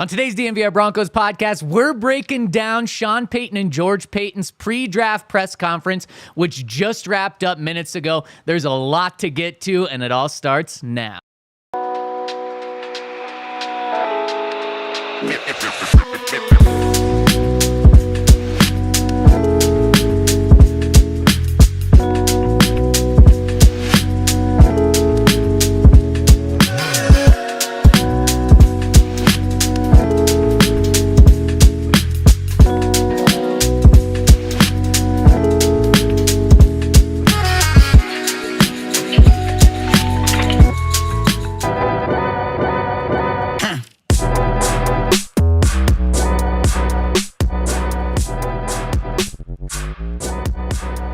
On today's DNVR Broncos podcast, we're breaking down Sean Payton and George Paton's pre-draft press conference, which just wrapped up minutes ago. There's a lot to get to, and it all starts now.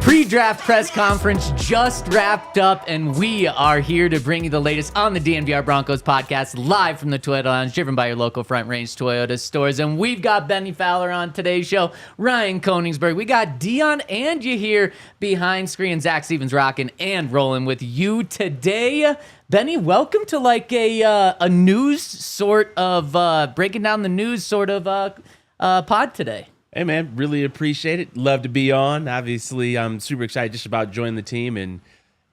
Pre-draft press conference just wrapped up, and we are here to bring you the latest on the DNVR Broncos podcast, live from the Toyota Lounge, driven by your local Front Range Toyota stores. And we've got Bennie Fowler on today's show, Ryan Koenigsberg. We got Dion and you here behind screen. Zach Stevens rocking and rolling with you today. Bennie, welcome to like a news sort of breaking down the news sort of pod today. Hey, man, really appreciate it. Love to be on. Obviously, I'm super excited just about joining the team. And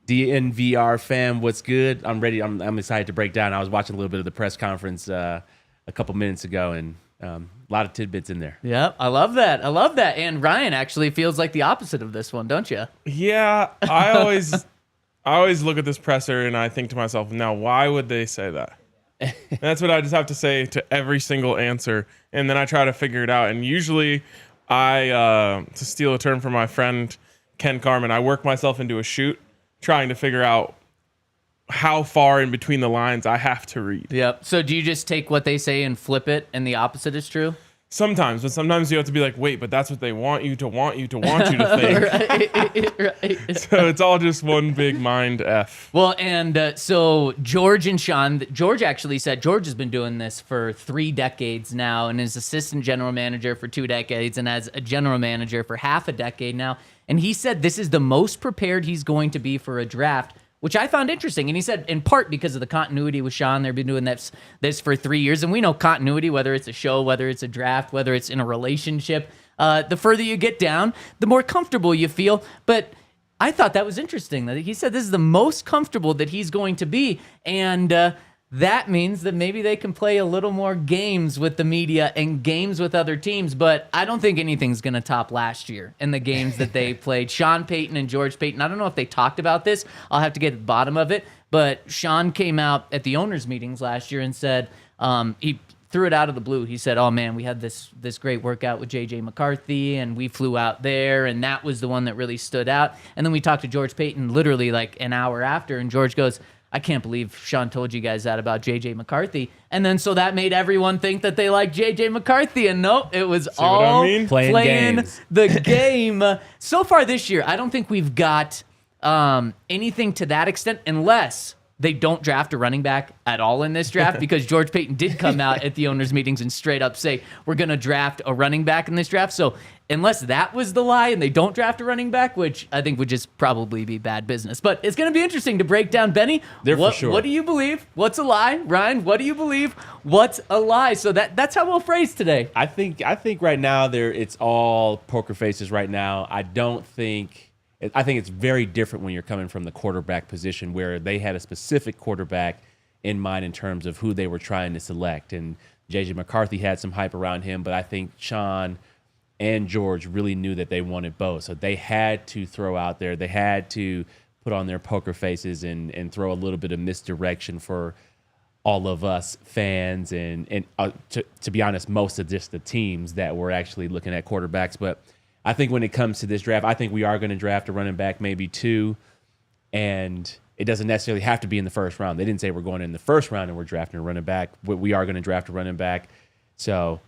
DNVR fam, what's good? I'm ready. I'm excited to break down. I was watching a little bit of the press conference a couple minutes ago, and a lot of tidbits in there. Yep, I love that. And Ryan actually feels like the opposite of this one, don't you? Yeah, I always look at this presser and I think to myself, now, why would they say that? And that's what I just have to say to every single answer. And then I try to figure it out. And usually to steal a term from my friend Ken Carmen, I work myself into a shoot trying to figure out how far in between the lines I have to read. Yep. So do you just take what they say and flip it and the opposite is true? Sometimes, but sometimes you have to be like, wait, but that's what they want you to think. Right. So it's all just one big mind F. Well, and so George and Sean, George actually said George has been doing this for 3 decades now and is assistant general manager for 2 decades and as a general manager for half a decade now. And he said this is the most prepared he's going to be for a draft, which I found interesting. And he said, in part because of the continuity with Sean, they've been doing this for 3 years. And we know continuity, whether it's a show, whether it's a draft, whether it's in a relationship, the further you get down, the more comfortable you feel. But I thought that was interesting that he said this is the most comfortable that he's going to be. And that means that maybe they can play a little more games with the media and games with other teams, but I don't think anything's going to top last year in the games that they played. Sean Payton and George Paton, I don't know if they talked about this. I'll have to get to the bottom of it, but Sean came out at the owners' meetings last year and said, he threw it out of the blue. He said, oh man, we had this great workout with JJ McCarthy and we flew out there and that was the one that really stood out. And then we talked to George Paton literally like an hour after, and George goes, I can't believe Sean told you guys that about J.J. McCarthy. And then so that made everyone think that they liked J.J. McCarthy. And nope, it was all playing the game. So far this year, I don't think we've got anything to that extent unless they don't draft a running back at all in this draft, because George Paton did come out at the owners' meetings and straight up say, we're going to draft a running back in this draft. So unless that was the lie and they don't draft a running back, which I think would just probably be bad business. But it's going to be interesting to break down. Bennie, for sure. What do you believe? What's a lie? Ryan, what do you believe? What's a lie? So that's how we'll phrase today. I think right now it's all poker faces right now. I think it's very different when you're coming from the quarterback position, where they had a specific quarterback in mind in terms of who they were trying to select. And J.J. McCarthy had some hype around him, but I think Sean and George really knew that they wanted both. So they had to throw out there, they had to put on their poker faces and throw a little bit of misdirection for all of us fans and to be honest, most of just the teams that were actually looking at quarterbacks. But I think when it comes to this draft, I think we are going to draft a running back, maybe 2, and it doesn't necessarily have to be in the first round. They didn't say we're going in the first round and we're drafting a running back, but we are going to draft a running back. So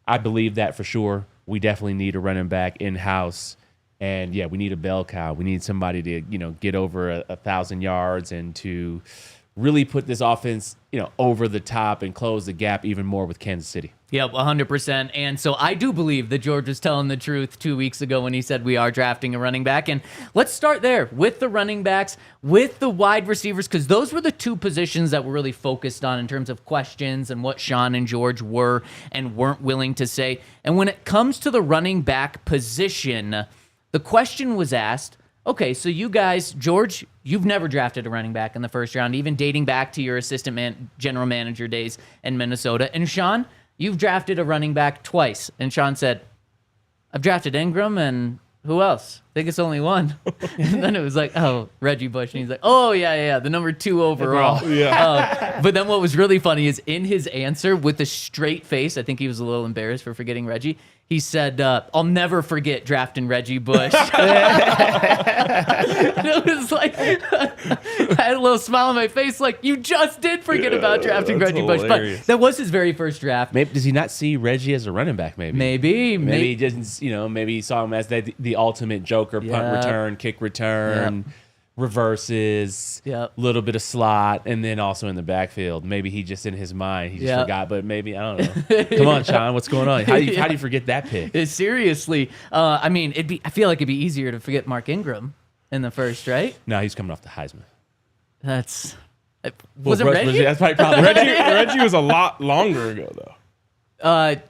I believe that for sure. We definitely need a running back in-house, and yeah, we need a bell cow. We need somebody to, get over 1,000 yards and to really put this offense, over the top and close the gap even more with Kansas City. Yep, 100%. And so I do believe that George was telling the truth 2 weeks ago when he said we are drafting a running back. And let's start there with the running backs, with the wide receivers, because those were the two positions that we're really focused on in terms of questions and what Sean and George were and weren't willing to say. And when it comes to the running back position, the question was asked, okay, so you guys, George, you've never drafted a running back in the first round, even dating back to your general manager days in Minnesota. And Sean, you've drafted a running back twice. And Sean said, I've drafted Engram and who else? I think it's only one. And then it was like, oh, Reggie Bush. And he's like, oh, yeah, the number 2 overall. Yeah. But then what was really funny is in his answer with a straight face, I think he was a little embarrassed for forgetting Reggie. He said, I'll never forget drafting Reggie Bush. It was like, I had a little smile on my face, like, you just did forget about drafting Reggie Bush. But that was his very first draft. Maybe does he not see Reggie as a running back? Maybe he didn't. Maybe he saw him as the ultimate joker, punt return, kick return, reverses, little bit of slot, and then also in the backfield. Maybe he just in his mind he just forgot. But maybe I don't know. Come on, Sean, what's going on? How do you forget that pick? Seriously, I mean, I feel like it'd be easier to forget Mark Ingram in the first, right? No, he's coming off the Heisman. Was it Reggie? That's probably Reggie was a lot longer ago, though. I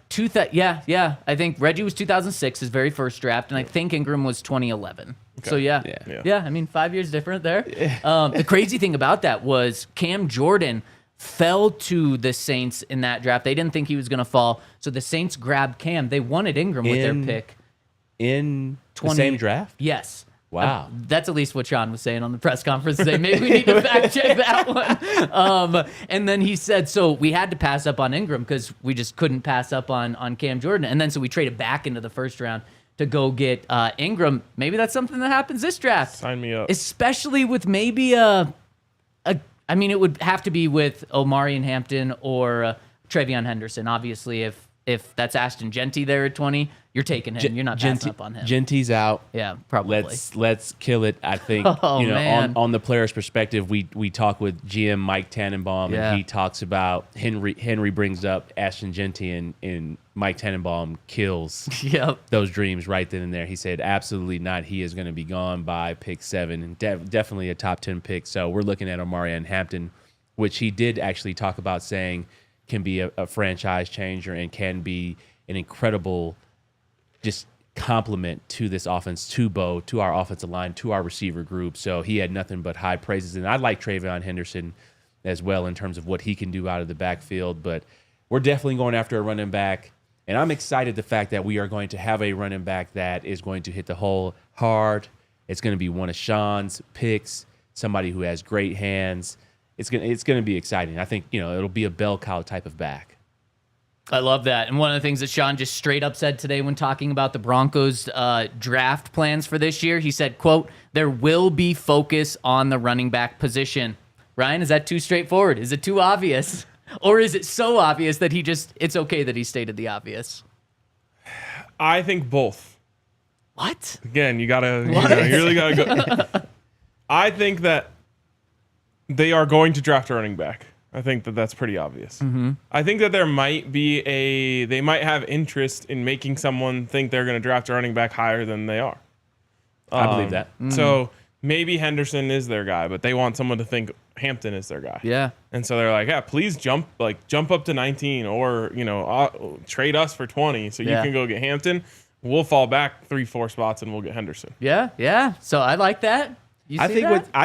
think Reggie was 2006, his very first draft, and I think Engram was 2011. Okay. So yeah. I mean, 5 years different there. The crazy thing about that was Cam Jordan fell to the Saints in that draft. They didn't think he was going to fall, so the Saints grabbed Cam. They wanted Engram with their pick in the same draft. Yes. Wow. That's at least what Sean was saying on the press conference today. Maybe we need to fact check that one. And then he said, so we had to pass up on Engram because we just couldn't pass up on Cam Jordan. And then so we traded back into the first round to go get Engram. Maybe that's something that happens this draft. Sign me up. Especially with maybe it would have to be with Omarion Hampton or TreVeyon Henderson. Obviously, if that's Ashton Jeanty there at 20, you're taking him. You're not passing up on him. Jeanty's out. Yeah, probably. Let's kill it. I think man. on the player's perspective, we talk with GM Mike Tannenbaum, and he talks about Henry brings up Ashton Jeanty, and Mike Tannenbaum kills those dreams right then and there. He said, absolutely not. He is going to be gone by pick 7, and definitely a top 10 pick. So we're looking at Omarion Hampton, which he did actually talk about saying can be a franchise changer and can be an incredible just compliment to this offense, to Bo, to our offensive line, to our receiver group. So he had nothing but high praises. And I like TreVeyon Henderson as well in terms of what he can do out of the backfield. But we're definitely going after a running back. And I'm excited the fact that we are going to have a running back that is going to hit the hole hard. It's going to be one of Sean's picks, somebody who has great hands. It's going to be exciting. I think, it'll be a bell cow type of back. I love that. And one of the things that Sean just straight up said today when talking about the Broncos draft plans for this year, he said, quote, there will be focus on the running back position. Ryan, is that too straightforward? Is it too obvious? Or is it so obvious that it's okay that he stated the obvious? I think both. What? Again, you really got to go. I think that they are going to draft a running back. I think that that's pretty obvious. Mm-hmm. I think that there might be they might have interest in making someone think they're going to draft a running back higher than they are. I believe that. Mm-hmm. So maybe Henderson is their guy, but they want someone to think Hampton is their guy. Yeah. And so they're like, yeah, please jump up to 19 or, trade us for 20 so you can go get Hampton. We'll fall back 3-4 spots and we'll get Henderson. Yeah. So I like that. I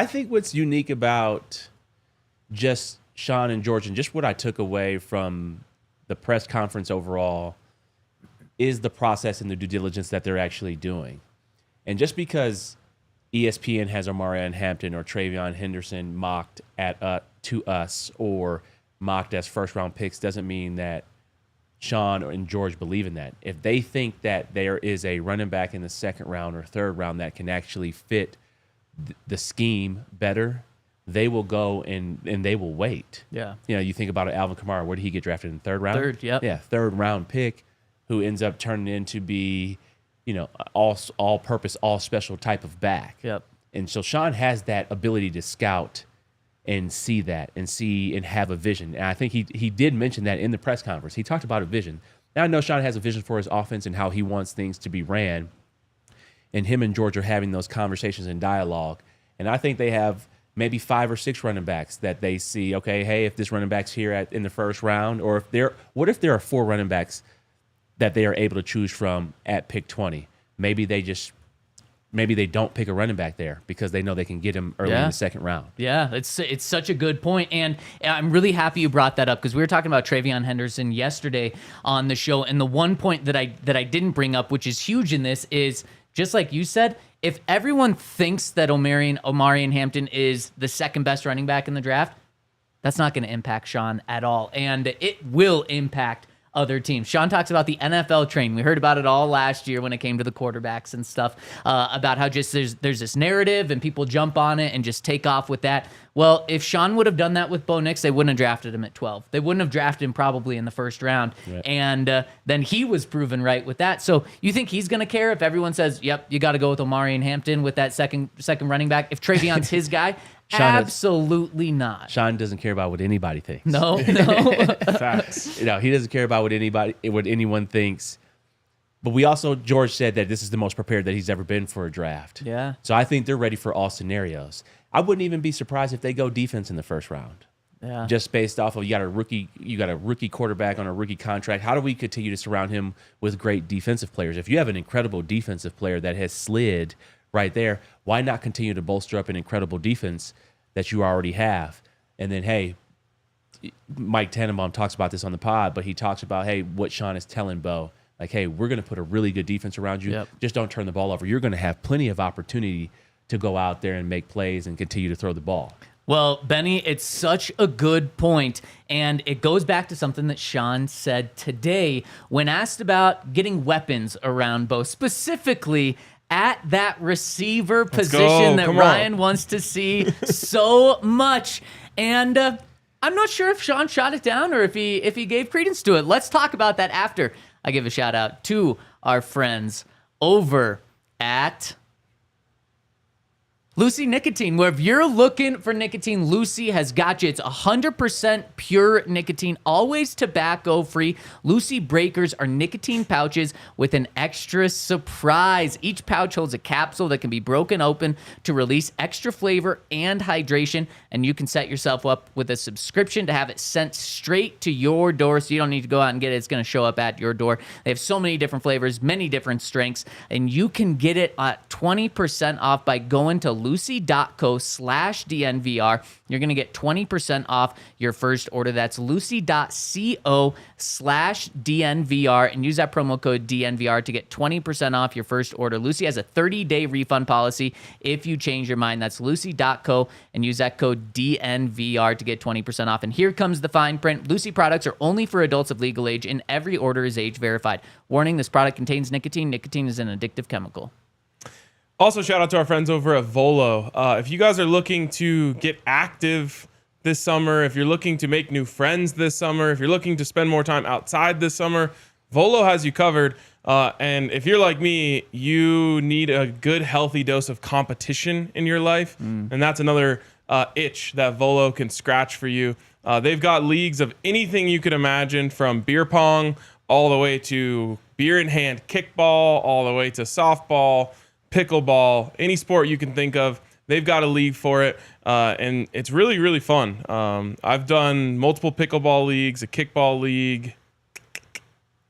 think what's unique about just Sean and George, and just what I took away from the press conference overall, is the process and the due diligence that they're actually doing. And just because ESPN has Omarion Hampton or TreVeyon Henderson mocked to us or mocked as first-round picks doesn't mean that Sean and George believe in that. If they think that there is a running back in the second round or third round that can actually fit the scheme better, they will go and they will wait. Yeah. You think about Alvin Kamara. Where did he get drafted in the third round? Third, yep. Yeah, third round pick who ends up turning into be, all purpose, all special type of back. Yep. And so Sean has that ability to scout and see that and have a vision. And I think he did mention that in the press conference. He talked about a vision. Now I know Sean has a vision for his offense and how he wants things to be ran. And him and George are having those conversations and dialogue. And I think they have maybe 5 or 6 running backs that they see, okay, hey, if this running back's here in the first round, or what if there are 4 running backs that they are able to choose from at pick 20? Maybe they don't pick a running back there because they know they can get him early in the second round. Yeah, it's such a good point. And I'm really happy you brought that up because we were talking about TreVeyon Henderson yesterday on the show. And the one point that I didn't bring up, which is huge in this, is just like you said, if everyone thinks that Omarion Hampton is the second best running back in the draft, that's not going to impact Sean at all. And it will impact other teams. Sean talks about the NFL train. We heard about it all last year when it came to the quarterbacks and stuff, about how just there's this narrative and people jump on it and just take off with that. Well, if Sean would have done that with Bo Nix, they wouldn't have drafted him at 12. They wouldn't have drafted him probably in the first round. Right. And then he was proven right with that. So you think he's going to care if everyone says, yep, you got to go with Omarion Hampton with that second running back? If TreVeyon's his guy? Absolutely not. Sean doesn't care about what anybody thinks. No. Facts. He doesn't care about what anyone thinks. But George said that this is the most prepared that he's ever been for a draft. Yeah. So I think they're ready for all scenarios. I wouldn't even be surprised if they go defense in the first round. Yeah. Just based off of you got a rookie quarterback on a rookie contract. How do we continue to surround him with great defensive players? If you have an incredible defensive player that has slid right there, why not continue to bolster up an incredible defense that you already have? And then, hey, Mike Tannenbaum talks about this on the pod, but he talks about, hey, what Sean is telling Bo, like, hey, we're going to put a really good defense around you. Yep. Just don't turn the ball over. You're going to have plenty of opportunity to go out there and make plays and continue to throw the ball. Well, Benny, it's such a good point, and it goes back to something that Sean said today when asked about getting weapons around Bo, specifically at that receiver position that Ryan wants to see so much. And I'm not sure if Sean shot it down or if he gave credence to it. Let's talk about that after I give a shout out to our friends over at Lucy Nicotine, where if you're looking for nicotine, Lucy has got you. It's 100% pure nicotine, always tobacco-free. Lucy Breakers are nicotine pouches with an extra surprise. Each pouch holds a capsule that can be broken open to release extra flavor and hydration, and you can set yourself up with a subscription to have it sent straight to your door, so you don't need to go out and get it. It's going to show up at your door. They have so many different flavors, many different strengths, and you can get it at 20% off by going to lucy.co/DNVR. You're going to get 20% off your first order. That's lucy.co/DNVR and use that promo code DNVR to get 20% off your first order. Lucy has a 30-day refund policy if you change your mind. That's lucy.co and use that code DNVR to get 20% off. And here comes the fine print. Lucy products are only for adults of legal age and every order is age verified. Warning, this product contains nicotine. Nicotine is an addictive chemical. Also, shout out to our friends over at Volo. If you guys are looking to get active this summer, if you're looking to make new friends this summer, if you're looking to spend more time outside this summer, Volo has you covered. And if you're like me, you need a good, healthy dose of competition in your life. And that's another itch that Volo can scratch for you. They've got leagues of anything you could imagine, from beer pong all the way to beer in hand kickball, all the way to softball, pickleball, any sport you can think of. They've got a league for it, and it's really, really fun. I've done multiple pickleball leagues, a kickball league,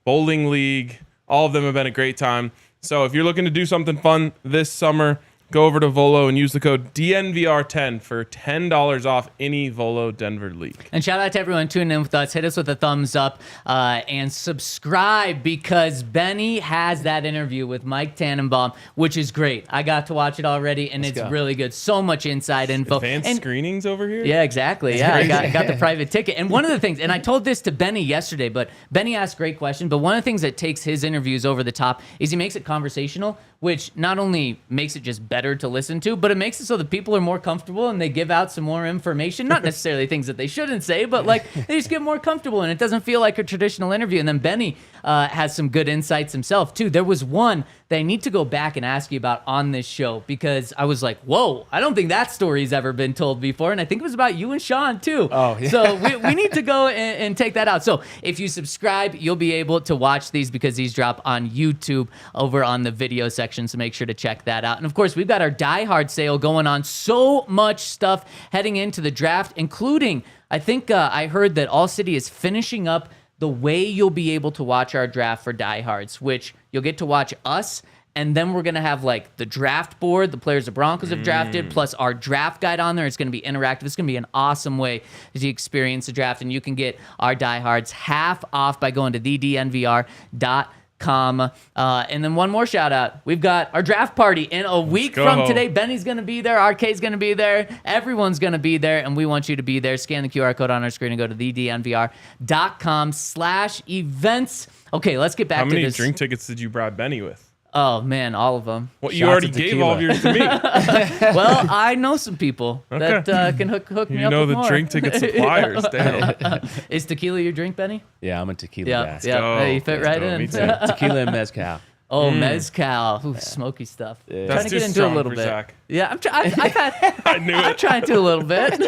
bowling league. All of them have been a great time. So if you're looking to do something fun this summer, go over to Volo and use the code DNVR10 for $10 off any Volo Denver league. And shout out to everyone tuning in with us. Hit us with a thumbs up and subscribe, because Benny has that interview with Mike Tannenbaum, which is great. I got to watch it already, and it's really good. So much inside info. Advanced screenings over here? Yeah, exactly. Yeah, I got the private ticket. And one of the things, and I told this to Benny yesterday, but Benny asked great questions, but one of the things that takes his interviews over the top is he makes it conversational which not only makes it just better to listen to, but it makes it so that people are more comfortable and they give out some more information, not necessarily things that they shouldn't say, but like they just get more comfortable and it doesn't feel like a traditional interview. And then Bennie has some good insights himself too. There was one that I need to go back and ask you about on this show because I was like, whoa, I don't think that story's ever been told before. And I think it was about you and Sean too. Oh, yeah. So we need to go and take that out. So if you subscribe, you'll be able to watch these because these drop on YouTube over on the video section. So make sure to check that out. And of course, we've got our Die Hard sale going on. So much stuff heading into the draft, including, I think I heard that All City is finishing up the way you'll be able to watch our draft for diehards, which you'll get to watch us, and then we're going to have like the draft board, the players the Broncos have drafted, plus our draft guide on there. It's going to be interactive. It's going to be an awesome way to experience the draft, and you can get our diehards half off by going to thednvr.com. And then one more shout out. We've got our draft party in a week from today. Benny's going to be there. RK's going to be there. Everyone's going to be there. And we want you to be there. Scan the QR code on our screen and go to thednvr.com/events. Okay, let's get back to this. How many drink tickets did you bribe Benny with? Oh, man, all of them. Well, you already gave all of yours to me. Well, I know some people that can hook me up with more. You know the drink ticket suppliers. Damn. Is tequila your drink, Benny? Yeah, I'm a tequila guy. Yeah, hey, you fit right in. Me too. Tequila and mezcal. Oh, mezcal. Ooh, smoky stuff. Yeah. Trying to get into a little bit. Zach. Yeah, I knew it. I'm trying to a little bit.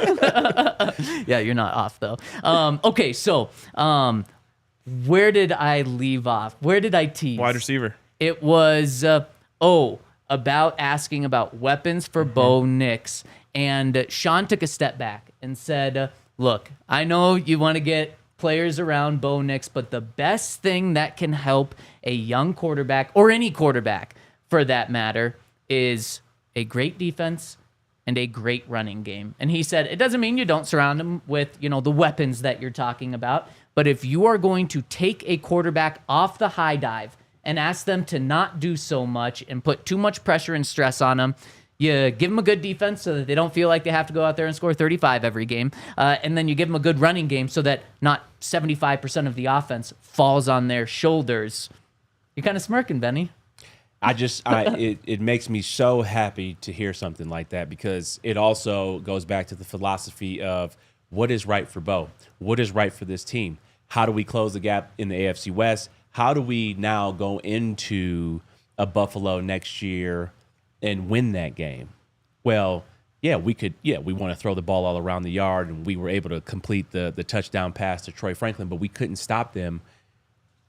Yeah, you're not off, though. Okay, so where did I leave off? Where did I tease? Wide receiver. It was, about asking about weapons for Bo Nix. And Sean took a step back and said, look, I know you want to get players around Bo Nix, but the best thing that can help a young quarterback, or any quarterback for that matter, is a great defense and a great running game. And he said, it doesn't mean you don't surround him with, the weapons that you're talking about, but if you are going to take a quarterback off the high dive and ask them to not do so much and put too much pressure and stress on them, you give them a good defense so that they don't feel like they have to go out there and score 35 every game. And then you give them a good running game so that not 75% of the offense falls on their shoulders. You're kind of smirking, Benny. It makes me so happy to hear something like that because it also goes back to the philosophy of what is right for Bo? What is right for this team? How do we close the gap in the AFC West? How do we now go into a Buffalo next year and win that game? Well, we want to throw the ball all around the yard, and we were able to complete the touchdown pass to Troy Franklin, but we couldn't stop them.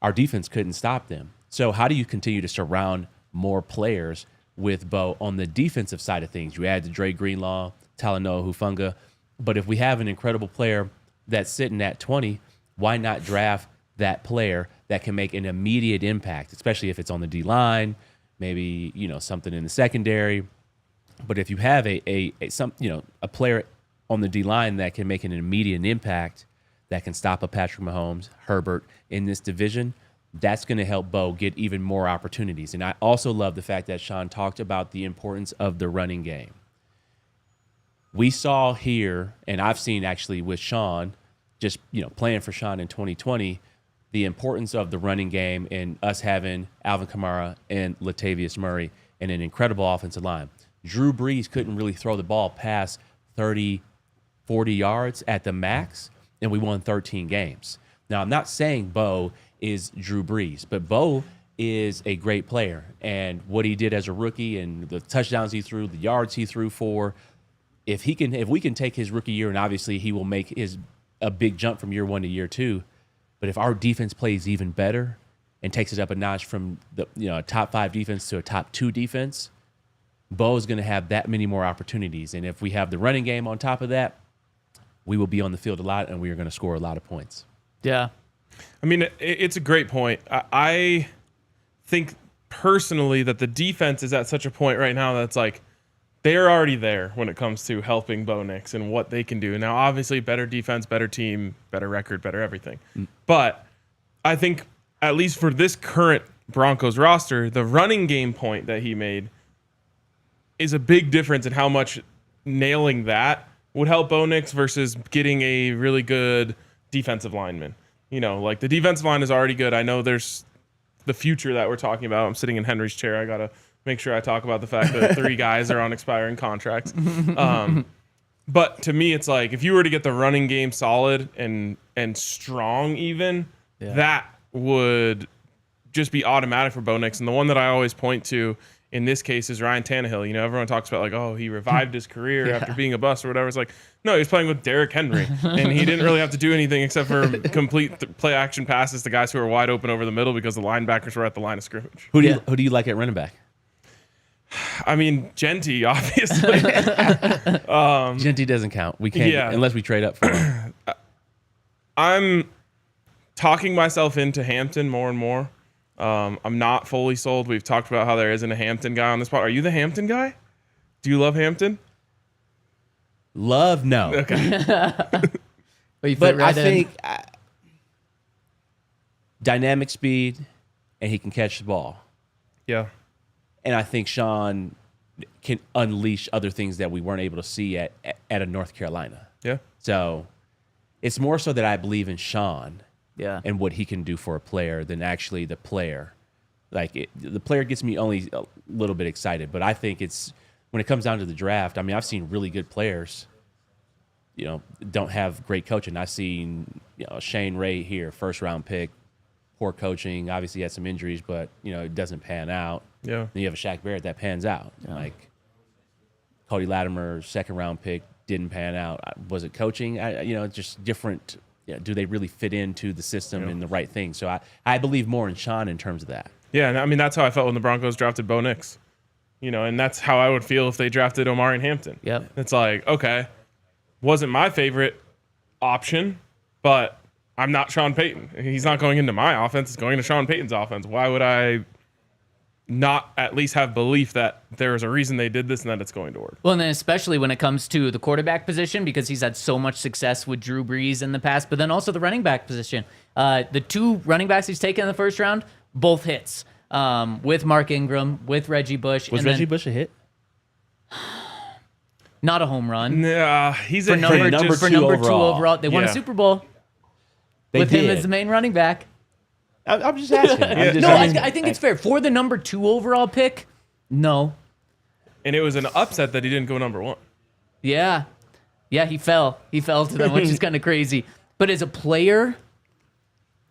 Our defense couldn't stop them. So how do you continue to surround more players with Bo on the defensive side of things? You add to Dre Greenlaw, Talanoa Hufanga, but if we have an incredible player that's sitting at 20, why not draft that player that can make an immediate impact, especially if it's on the D-line, maybe, something in the secondary. But if you have a player on the D-line that can make an immediate impact, that can stop a Patrick Mahomes, Herbert in this division, that's going to help Bo get even more opportunities. And I also love the fact that Sean talked about the importance of the running game. We saw here, and I've seen actually with Sean, just, playing for Sean in 2020, the importance of the running game and us having Alvin Kamara and Latavius Murray and an incredible offensive line. Drew Brees couldn't really throw the ball past 30, 40 yards at the max, and we won 13 games. Now, I'm not saying Bo is Drew Brees, but Bo is a great player. And what he did as a rookie and the touchdowns he threw, the yards he threw for, if we can take his rookie year, and obviously he will make a big jump from year 1 to year 2, but if our defense plays even better and takes it up a notch from the top 5 defense to a top 2 defense, Bo is going to have that many more opportunities. And if we have the running game on top of that, we will be on the field a lot and we are going to score a lot of points. Yeah. I mean, it's a great point. I think personally that the defense is at such a point right now that's like they're already there when it comes to helping Bo Nix and what they can do. Now, obviously, better defense, better team, better record, better everything. But I think, at least for this current Broncos roster, the running game point that he made is a big difference in how much nailing that would help Bo Nix versus getting a really good defensive lineman. Like the defensive line is already good. I know there's the future that we're talking about. I'm sitting in Henry's chair. I got to make sure I talk about the fact that 3 guys are on expiring contracts. But to me, it's like if you were to get the running game solid and strong even, that would just be automatic for Bo Nix. And the one that I always point to in this case is Ryan Tannehill. You know, everyone talks about like, oh, he revived his career after being a bust or whatever. It's like, no, he was playing with Derrick Henry, and he didn't really have to do anything except for complete play action passes to guys who were wide open over the middle because the linebackers were at the line of scrimmage. Who do you like at running back? I mean, Jeanty, obviously. Jeanty doesn't count. We can't unless we trade up for him. I'm talking myself into Hampton more and more. I'm not fully sold. We've talked about how there isn't a Hampton guy on this spot. Are you the Hampton guy? Do you love Hampton? Love, no. Okay. But I think dynamic speed, and he can catch the ball. Yeah. And I think Sean can unleash other things that we weren't able to see at a North Carolina. Yeah. So it's more so that I believe in Sean and what he can do for a player than actually the player. Like the player gets me only a little bit excited, but I think it's when it comes down to the draft. I mean, I've seen really good players, you know, don't have great coaching. I've seen, you know, Shane Ray here, first round pick, poor coaching. Obviously, he had some injuries, but you know, it doesn't pan out. Yeah. Then you have a Shaq Barrett that pans out. Yeah. Like Cody Latimer, second round pick, didn't pan out. Was it coaching? You know, just different. Do they really fit into the system and the right thing? So I believe more in Sean in terms of that. Yeah, and I mean, that's how I felt when the Broncos drafted Bo Nix. You know, and that's how I would feel if they drafted Omarion Hampton. Yep. It's like, okay, wasn't my favorite option, but I'm not Sean Payton. He's not going into my offense. It's going into Sean Payton's offense. Why would I not at least have belief that there is a reason they did this and that it's going to work? Well, and then especially when it comes to the quarterback position, because he's had so much success with Drew Brees in the past, but then also the running back position. The 2 running backs he's taken in the first round, both hits. With Mark Engram, with Reggie Bush. Was Reggie Bush a hit? Not a home run. Yeah, he's For a number hit. two overall. They won a Super Bowl with him as the main running back. I'm just asking. I think it's fair. For the number 2 overall pick, no. And it was an upset that he didn't go number 1. Yeah. Yeah, he fell. He fell to them, which is kind of crazy. But as a player,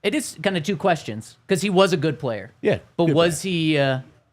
it is kind of 2 questions because he was a good player. Yeah. But was he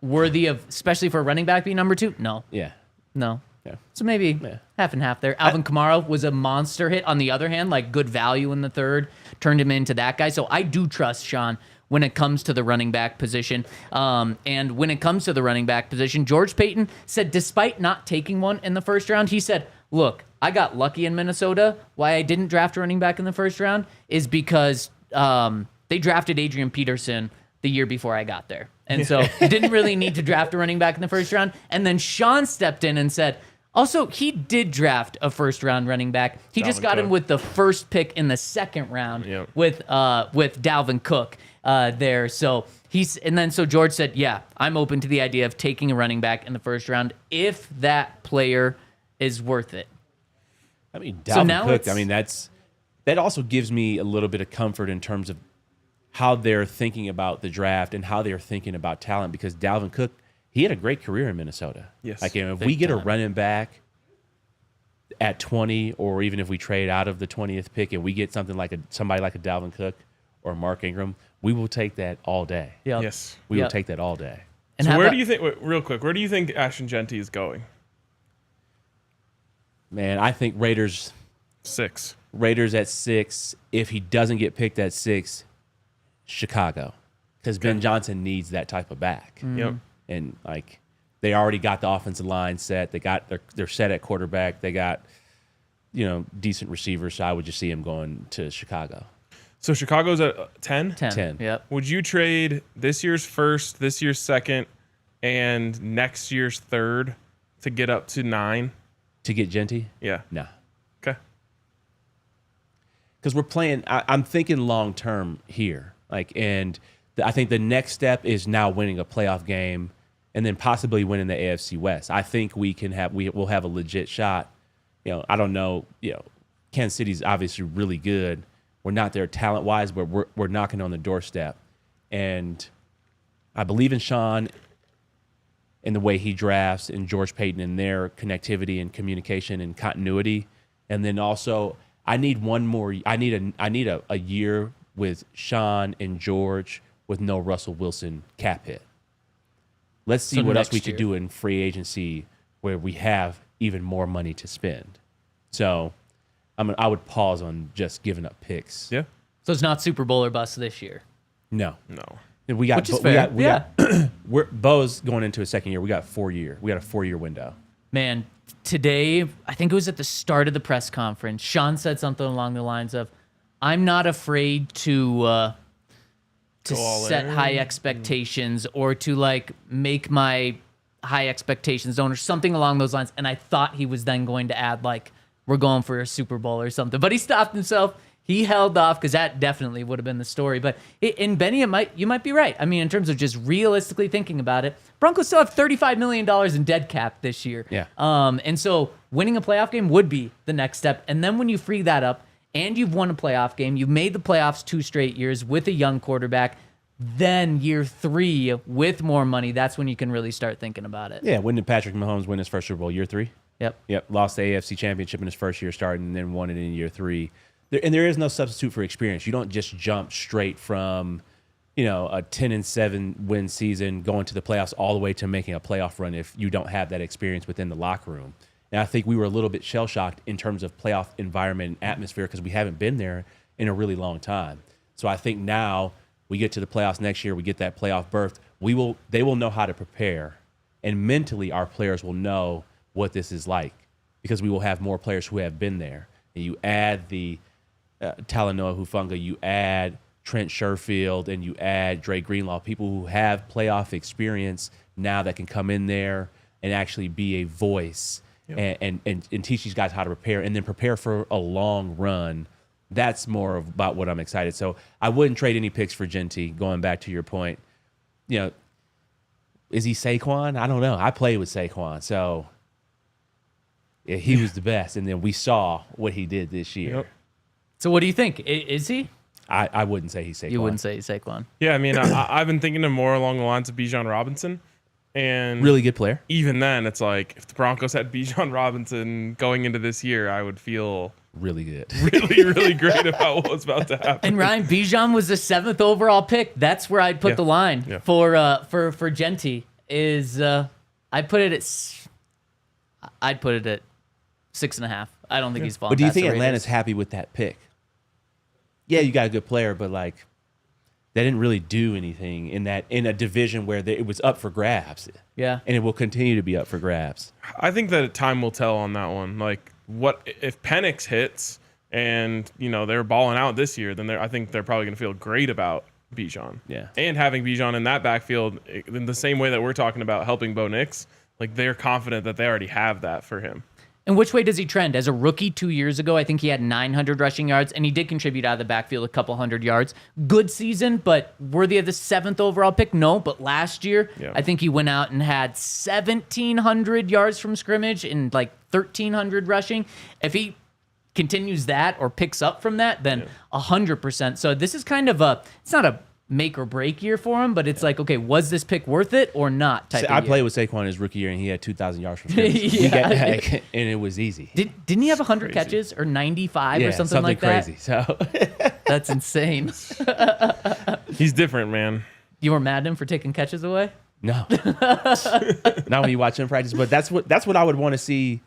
worthy of, especially for a running back being number 2? No. Yeah. No. Yeah. So maybe half and half there. Alvin Kamara was a monster hit. On the other hand, like good value in the third, turned him into that guy. So I do trust Sean when it comes to the running back position. And when it comes to the running back position, George Paton said despite not taking one in the first round, he said, look, I got lucky in Minnesota. Why I didn't draft a running back in the first round is because they drafted Adrian Peterson the year before I got there. And so didn't really need to draft a running back in the first round. And then Sean stepped in and said, also, he did draft a first-round running back. He just got him with the first pick in the second round with Dalvin Cook there. So so George said, yeah, I'm open to the idea of taking a running back in the first round if that player is worth it. I mean, Dalvin Cook, I mean, that also gives me a little bit of comfort in terms of how they're thinking about the draft and how they're thinking about talent, because Dalvin Cook, he had a great career in Minnesota. Yes. Like, if we get a running back at 20, or even if we trade out of the 20th pick and we get something like somebody like a Dalvin Cook or Mark Engram, we will take that all day. Yep. Yes. We will take that all day. And so where do you think, real quick, where do you think Ashton Jeanty is going? Man, I think Raiders 6. Raiders at 6. If he doesn't get picked at 6, Chicago. Because Ben Johnson needs that type of back. Yep. And like, they already got the offensive line set. They're set at quarterback. They got, you know, decent receivers. So I would just see him going to Chicago. So Chicago's at 10? 10. Yep. Would you trade this year's first, this year's second, and next year's third to get up to 9? To get Jeanty? Yeah. No. Okay. Because we're playing, I'm thinking long term here. Like, and I think the next step is now winning a playoff game and then possibly winning the AFC West. I think we'll have a legit shot. You know, I don't know. You know, Kansas City's obviously really good. We're not there talent wise, but we're knocking on the doorstep. And I believe in Sean. and the way he drafts, and George Paton and their connectivity and communication and continuity. And then also, I need one more. I need a year with Sean and George with no Russell Wilson cap hit. Let's see what else we could do in free agency where we have even more money to spend. So I would pause on just giving up picks. Yeah. So it's not Super Bowl or bust this year. No. No. We got, Which is fair. We got Bo's going into a second year. We got a 4-year window. Man, today, I think it was at the start of the press conference, Sean said something along the lines of, I'm not afraid to set high expectations or to like make my high expectations known or something along those lines. And I thought he was then going to add like, we're going for a Super Bowl or something, but he stopped himself. He held off because that definitely would have been the story. But in Benny, you might be right. I mean, in terms of just realistically thinking about it, Broncos still have $35 million in dead cap this year. Yeah. And so winning a playoff game would be the next step. And then when you free that up and you've won a playoff game, you've made the playoffs 2 straight years with a young quarterback, then year 3 with more money, that's when you can really start thinking about it. Yeah, when did Patrick Mahomes win his first Super Bowl? Year 3? Yep. Lost the AFC Championship in his first year starting and then won it in year 3. There is no substitute for experience. You don't just jump straight from, a 10-7 win season going to the playoffs all the way to making a playoff run if you don't have that experience within the locker room. And I think we were a little bit shell-shocked in terms of playoff environment and atmosphere because we haven't been there in a really long time. So I think now we get to the playoffs next year, we get that playoff berth, they will know how to prepare. And mentally, our players will know what this is like because we will have more players who have been there. And you add the Talanoa Hufanga, you add Trent Sherfield, and you add Dre Greenlaw, people who have playoff experience now that can come in there and actually be a voice and teach these guys how to prepare and then prepare for a long run. That's more about what I'm excited. So I wouldn't trade any picks for Jeanty, going back to your point. Is he Saquon? I don't know. I played with Saquon, so yeah, he was the best. And then we saw what he did this year. Yep. So what do you think? Is he? I wouldn't say he's Saquon. You wouldn't say he's Saquon. Yeah, I mean, I've been thinking of more along the lines of Bijan Robinson. And really good player. Even then, it's like if the Broncos had Bijan Robinson going into this year, I would feel really good. Really great about what was about to happen. And Ryan, Bijan was the 7th overall pick. That's where I'd put the line for Jeanty. I'd put it at 6.5. I don't think he's falling. But do you past think the Atlanta's Raiders. happy with that pick? Yeah, you got a good player, but like they didn't really do anything in a division where it was up for grabs. Yeah, and it will continue to be up for grabs. I think that time will tell on that one. Like, what if Penix hits and they're balling out this year? Then I think they're probably going to feel great about Bijan. Yeah, and having Bijan in that backfield in the same way that we're talking about helping Bo Nix, like they're confident that they already have that for him. And which way does he trend? As a rookie 2 years ago, I think he had 900 rushing yards, and he did contribute out of the backfield a couple hundred yards. Good season, but worthy of the 7th overall pick? No, but last year, I think he went out and had 1,700 yards from scrimmage and like 1,300 rushing. If he continues that or picks up from that, then 100%. So this is kind of it's not a make or break year for him, but it's like, okay, was this pick worth it or not? I played with Saquon his rookie year, and he had 2,000 yards from scrimmage. And it was easy. Didn't he have 100 catches or 95 or something like that? Crazy. So that's insane. He's different, man. You were mad at him for taking catches away? No, not when you watch him practice. But that's what I would want to see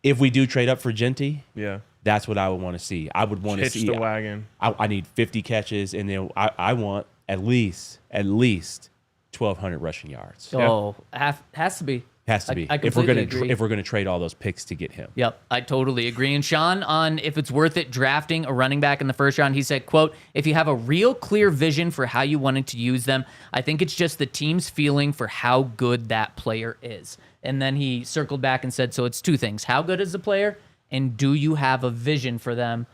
if we do trade up for Jeanty. Yeah. That's what I would want to see. I would want to see the wagon. I need 50 catches, and then I want at least 1,200 rushing yards. Oh, has to be. Has to be. I if we're completely gonna trade all those picks to get him. Yep, I totally agree. And Sean, on if it's worth it drafting a running back in the first round, he said, quote, if you have a real clear vision for how you wanted to use them, I think it's just the team's feeling for how good that player is. And then he circled back and said, so it's 2 things. How good is the player? And do you have a vision for them?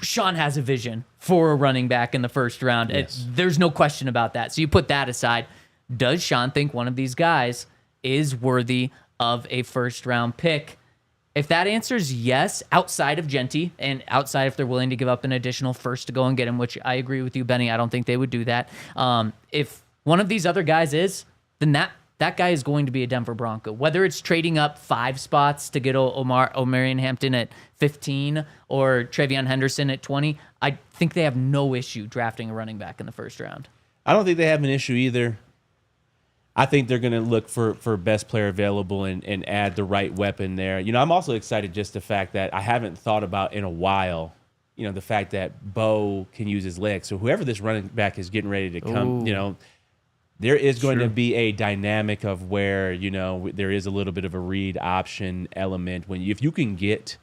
Sean has a vision for a running back in the first round. Yes. There's no question about that. So you put that aside. Does Sean think one of these guys is worthy of a first-round pick? If that answer is yes, outside of Jeanty, and outside if they're willing to give up an additional first to go and get him, which I agree with you, Benny. I don't think they would do that. If one of these other guys is, then that that guy is going to be a Denver Bronco. Whether it's trading up 5 spots to get Omarion Hampton at 15 or TreVeyon Henderson at 20, I think they have no issue drafting a running back in the first round. I don't think they have an issue either. I think they're going to look for best player available and add the right weapon there. I'm also excited just the fact that I haven't thought about in a while, the fact that Bo can use his legs. So whoever this running back is getting ready to come, there is going to be a dynamic of where, there is a little bit of a read option element. If you can get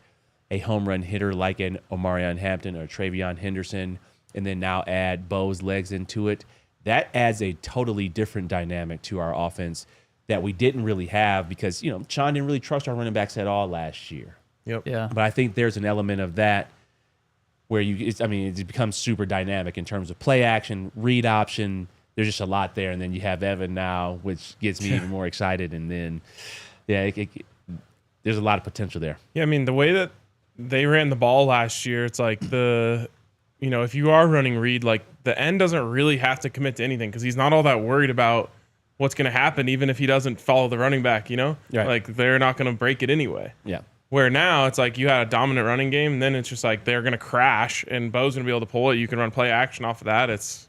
a home run hitter like an Omarion Hampton or TreVeyon Henderson and then now add Bo's legs into it, that adds a totally different dynamic to our offense that we didn't really have because, Sean didn't really trust our running backs at all last year. Yep. Yeah. But I think there's an element of that where it becomes super dynamic in terms of play action, read option. There's just a lot there. And then you have Evan now, which gets me even more excited. And then, there's a lot of potential there. Yeah, the way that they ran the ball last year, it's like if you are running read, like the end doesn't really have to commit to anything because he's not all that worried about what's going to happen, even if he doesn't follow the running back, Right. Like they're not going to break it anyway. Yeah. Where now it's like you had a dominant running game, and then it's just like they're going to crash and Bo's going to be able to pull it. You can run play action off of that. It's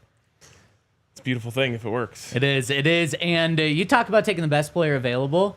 a beautiful thing if it works. It is. And you talk about taking the best player available.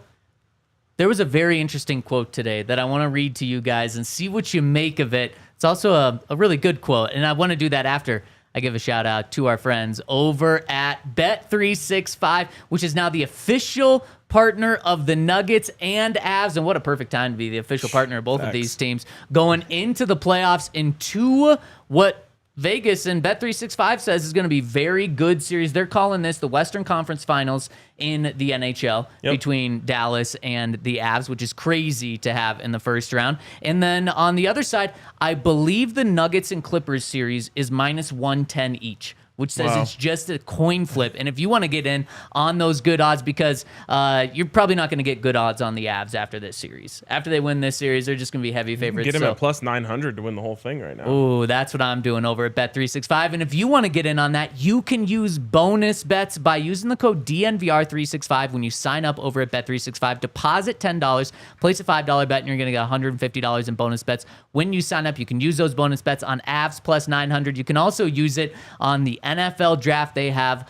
There was a very interesting quote today that I want to read to you guys and see what you make of it. It's also a really good quote, and I want to do that after I give a shout out to our friends over at Bet365, which is now the official partner of the Nuggets and Avs. And what a perfect time to be the official partner of both of these teams going into the playoffs into what Vegas and Bet365 says is going to be very good series. They're calling this the Western Conference Finals in the NHL between Dallas and the Avs, which is crazy to have in the first round. And then on the other side, I believe the Nuggets and Clippers series is -110 each, which says it's just a coin flip. And if you want to get in on those good odds, because you're probably not going to get good odds on the Avs after this series. After they win this series, they're just going to be heavy favorites. Get him at +900 to win the whole thing right now. Ooh, that's what I'm doing over at Bet365. And if you want to get in on that, you can use bonus bets by using the code DNVR365 when you sign up over at Bet365. Deposit $10, place a $5 bet, and you're going to get $150 in bonus bets. When you sign up, you can use those bonus bets on Avs +900. You can also use it on the NFL draft. They have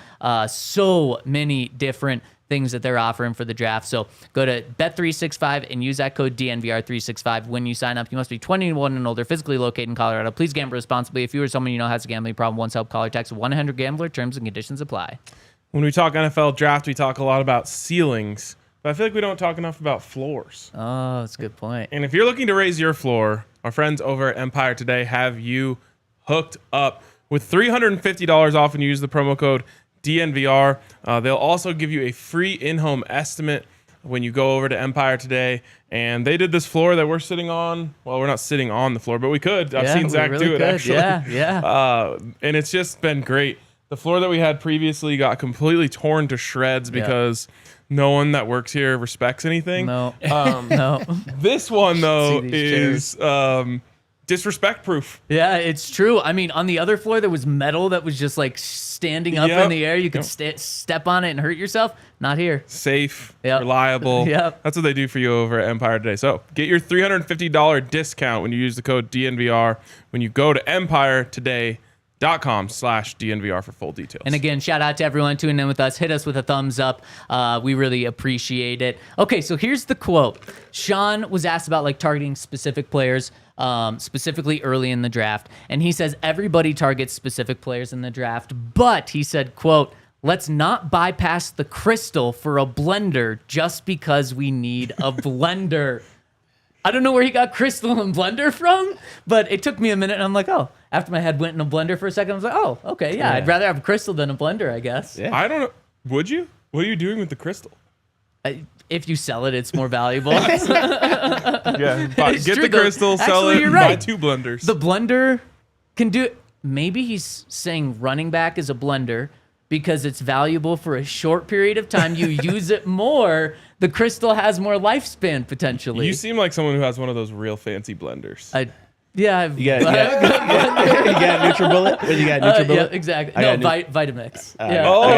so many different things that they're offering for the draft. So go to Bet365 and use that code DNVR365 when you sign up. You must be 21 and older, physically located in Colorado. Please gamble responsibly. If you or someone you know has a gambling problem, once help, call or text 1-800-GAMBLER. Terms and conditions apply. When we talk NFL draft, we talk a lot about ceilings, but I feel like we don't talk enough about floors. Oh, that's a good point. And if you're looking to raise your floor, our friends over at Empire Today have you hooked up with $350 off when you use the promo code DNVR. They'll also give you a free in-home estimate when you go over to Empire Today. And they did this floor that we're sitting on. Well, we're not sitting on the floor, but we could. I've seen Zach do it, actually. Yeah. And it's just been great. The floor that we had previously got completely torn to shreds because no one that works here respects anything. No. No. This one, though, is disrespect proof. Yeah, it's true. I mean, on the other floor, there was metal that was just like standing up in the air. You could step on it and hurt yourself. Not here. Safe, reliable. Yep. That's what they do for you over at Empire Today. So get your $350 discount when you use the code DNVR when you go to EmpireToday.com/DNVR for full details. And again, shout out to everyone tuning in with us. Hit us with a thumbs up. We really appreciate it. Okay, so here's the quote. Sean was asked about like targeting specific players, specifically early in the draft. And he says everybody targets specific players in the draft, but he said, quote, "Let's not bypass the crystal for a blender just because we need a blender." I don't know where he got crystal and blender from, but it took me a minute, and I'm like, oh. After my head went in a blender for a second, I was like, oh, okay, yeah. I'd rather have a crystal than a blender, I guess. Yeah. I don't know. Would you? What are you doing with the crystal? If you sell it, it's more valuable. Get the crystal, sell it, you're buy right. 2 blenders. The blender can do it. Maybe he's saying running back is a blender because it's valuable for a short period of time. You use it more, the crystal has more lifespan potentially. You seem like someone who has one of those real fancy blenders. Yeah, You got NutriBullet? What you got, NutriBullet? yeah, exactly. No, Vitamix. Yeah. Oh,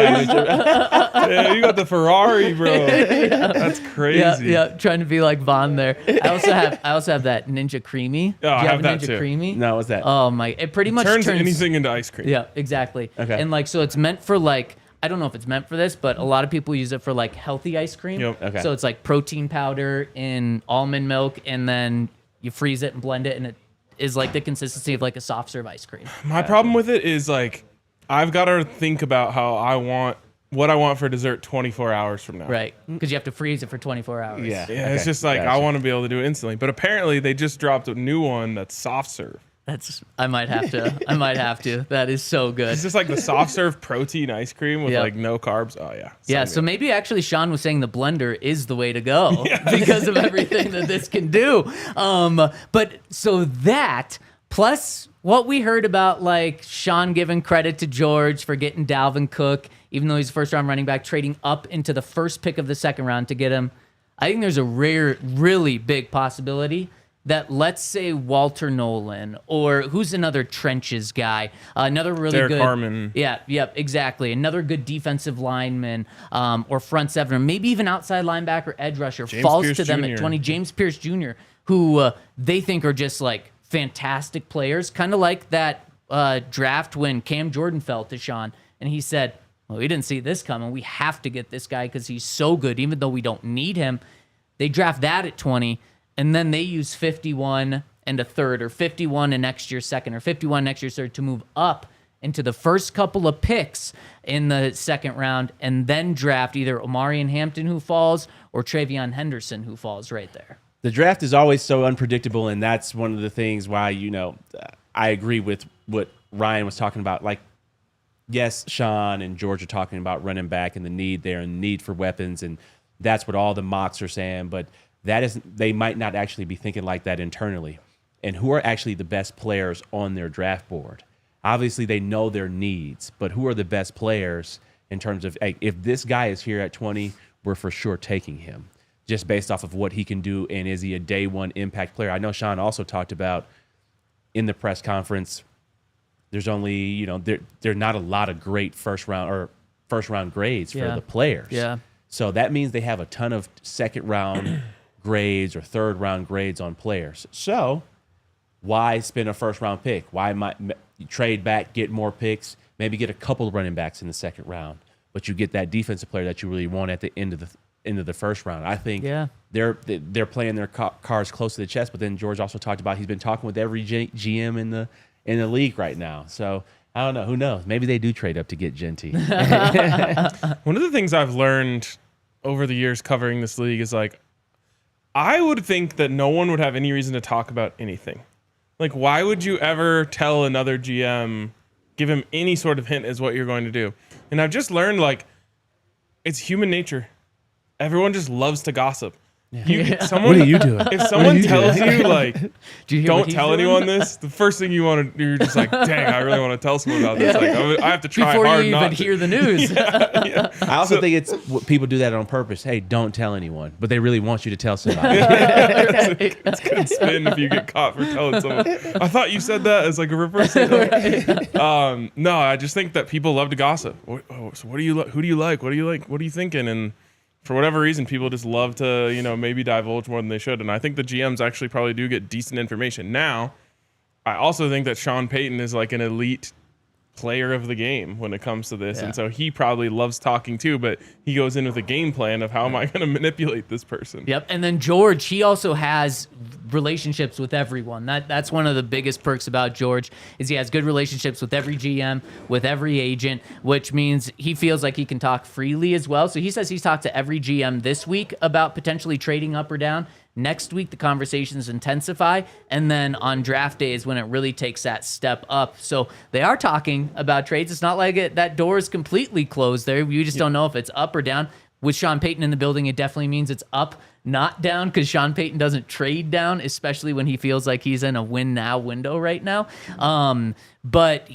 yeah, you got the Ferrari, bro. That's crazy. Yeah, trying to be like Vaughn there. I also have that Ninja Creamy. Oh, I Do you have a that Ninja too. Creamy? No, what's that? Oh my! It pretty much Turns anything into ice cream. Yeah, exactly. Okay. And like, so it's meant for like, I don't know if it's meant for this, but a lot of people use it for like healthy ice cream. Yep. Okay. So it's like protein powder in almond milk, and then you freeze it and blend it, and it is like the consistency of like a soft serve ice cream. My problem with it is like, I've got to think about what I want for dessert 24 hours from now. Right. Because you have to freeze it for 24 hours. Yeah. Yeah, it's Okay, just like, gotcha. I want to be able to do it instantly. But apparently they just dropped a new one that's soft serve. I might have to. That is so good. It's just like the soft serve protein ice cream with Yep. like no carbs. Oh yeah. Yeah, so maybe actually Sean was saying the blender is the way to go because of everything that this can do. But so that plus what we heard about like Sean giving credit to George for getting Dalvin Cook, even though he's a first round running back, trading up into the first pick of the second round to get him. I think there's a really big possibility that, let's say, Walter Nolen, or who's another trenches guy, another really Derek good Harmon. Yeah, yep, exactly. Another good defensive lineman, or front seven, or maybe even outside linebacker, edge rusher, James falls Pierce to them Jr. at 20. James Pierce Jr., who they think are just like fantastic players, kind of like that draft when Cam Jordan fell to Sean, and he said, well, we didn't see this coming. We have to get this guy because he's so good, even though we don't need him. They draft that at 20, and then they use 51 and a third, or 51 and next year's second, or 51 next year's third to move up into the first couple of picks in the second round, and then draft either Omarion Hampton, who falls, or TreVeyon Henderson, who falls right there. The draft is always so unpredictable, and that's one of the things why, I agree with what Ryan was talking about. Like, yes, Sean and George are talking about running back and the need there and need for weapons, and that's what all the mocks are saying, but they might not actually be thinking like that internally. And who are actually the best players on their draft board? Obviously, they know their needs, but who are the best players in terms of, hey, if this guy is here at 20, we're for sure taking him, just based off of what he can do, and is he a day one impact player? I know Sean also talked about in the press conference, there's only, there are not a lot of great first round grades for the players. Yeah. So that means they have a ton of second round grades or third round grades on players. So why spend a first round pick? Why might you trade back, get more picks, maybe get a couple of running backs in the second round, but you get that defensive player that you really want at the end of the first round? I think they're playing their cards close to the chest. But then George also talked about he's been talking with every GM in the league right now. So I don't know. Who knows? Maybe they do trade up to get Jeanty. One of the things I've learned over the years covering this league is like, I would think that no one would have any reason to talk about anything. Like, why would you ever tell another GM, give him any sort of hint as what you're going to do? And I've just learned, like, it's human nature. Everyone just loves to gossip. What are you doing? If someone tells you, like, Do you hear don't what he's tell doing? anyone this, the first thing you want to do, you're just like, dang, I really want to tell someone about this. Like, I have to try Before hard you not even to. hear the news. I also think it's people do that on purpose. Hey, don't tell anyone, but they really want you to tell somebody. It's a good spin if you get caught for telling someone. I thought you said that as like a reverse. No, I just think that people love to gossip. So what do you like? Who do you like? What do you like? What are you thinking? And for whatever reason, people just love to, maybe divulge more than they should. And I think the GMs actually probably do get decent information. Now, I also think that Sean Payton is like an elite player of the game when it comes to this. Yeah. And so he probably loves talking too, but he goes in with a game plan of how am I going to manipulate this person? Yep. And then George, he also has relationships with everyone. That's one of the biggest perks about George is he has good relationships with every GM, with every agent, which means he feels like he can talk freely as well. So he says he's talked to every GM this week about potentially trading up or down. Next week, the conversations intensify. And then on draft day is when it really takes that step up. So they are talking about trades. It's not like that door is completely closed there. You just don't know if it's up or down. With Sean Payton in the building, it definitely means it's up, not down, because Sean Payton doesn't trade down, especially when he feels like he's in a win now window right now. But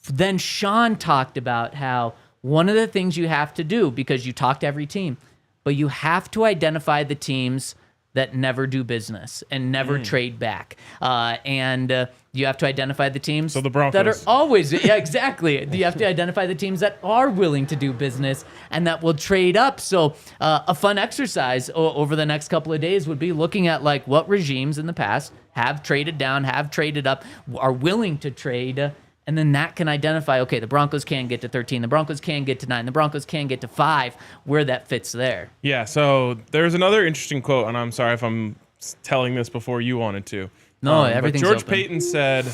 then Sean talked about how one of the things you have to do, because you talk to every team, but you have to identify the teams that never do business and never trade back. And you have to identify the teams So the Broncos. that are always, yeah, exactly. You have to identify the teams that are willing to do business and that will trade up. So a fun exercise over the next couple of days would be looking at like what regimes in the past have traded down, have traded up, are willing to trade. And then that can identify, okay, the Broncos can get to 13, the Broncos can get to 9, the Broncos can get to 5, where that fits there. Yeah, so there's another interesting quote, and I'm sorry if I'm telling this before you wanted to. No, everything's But George open. Paton said,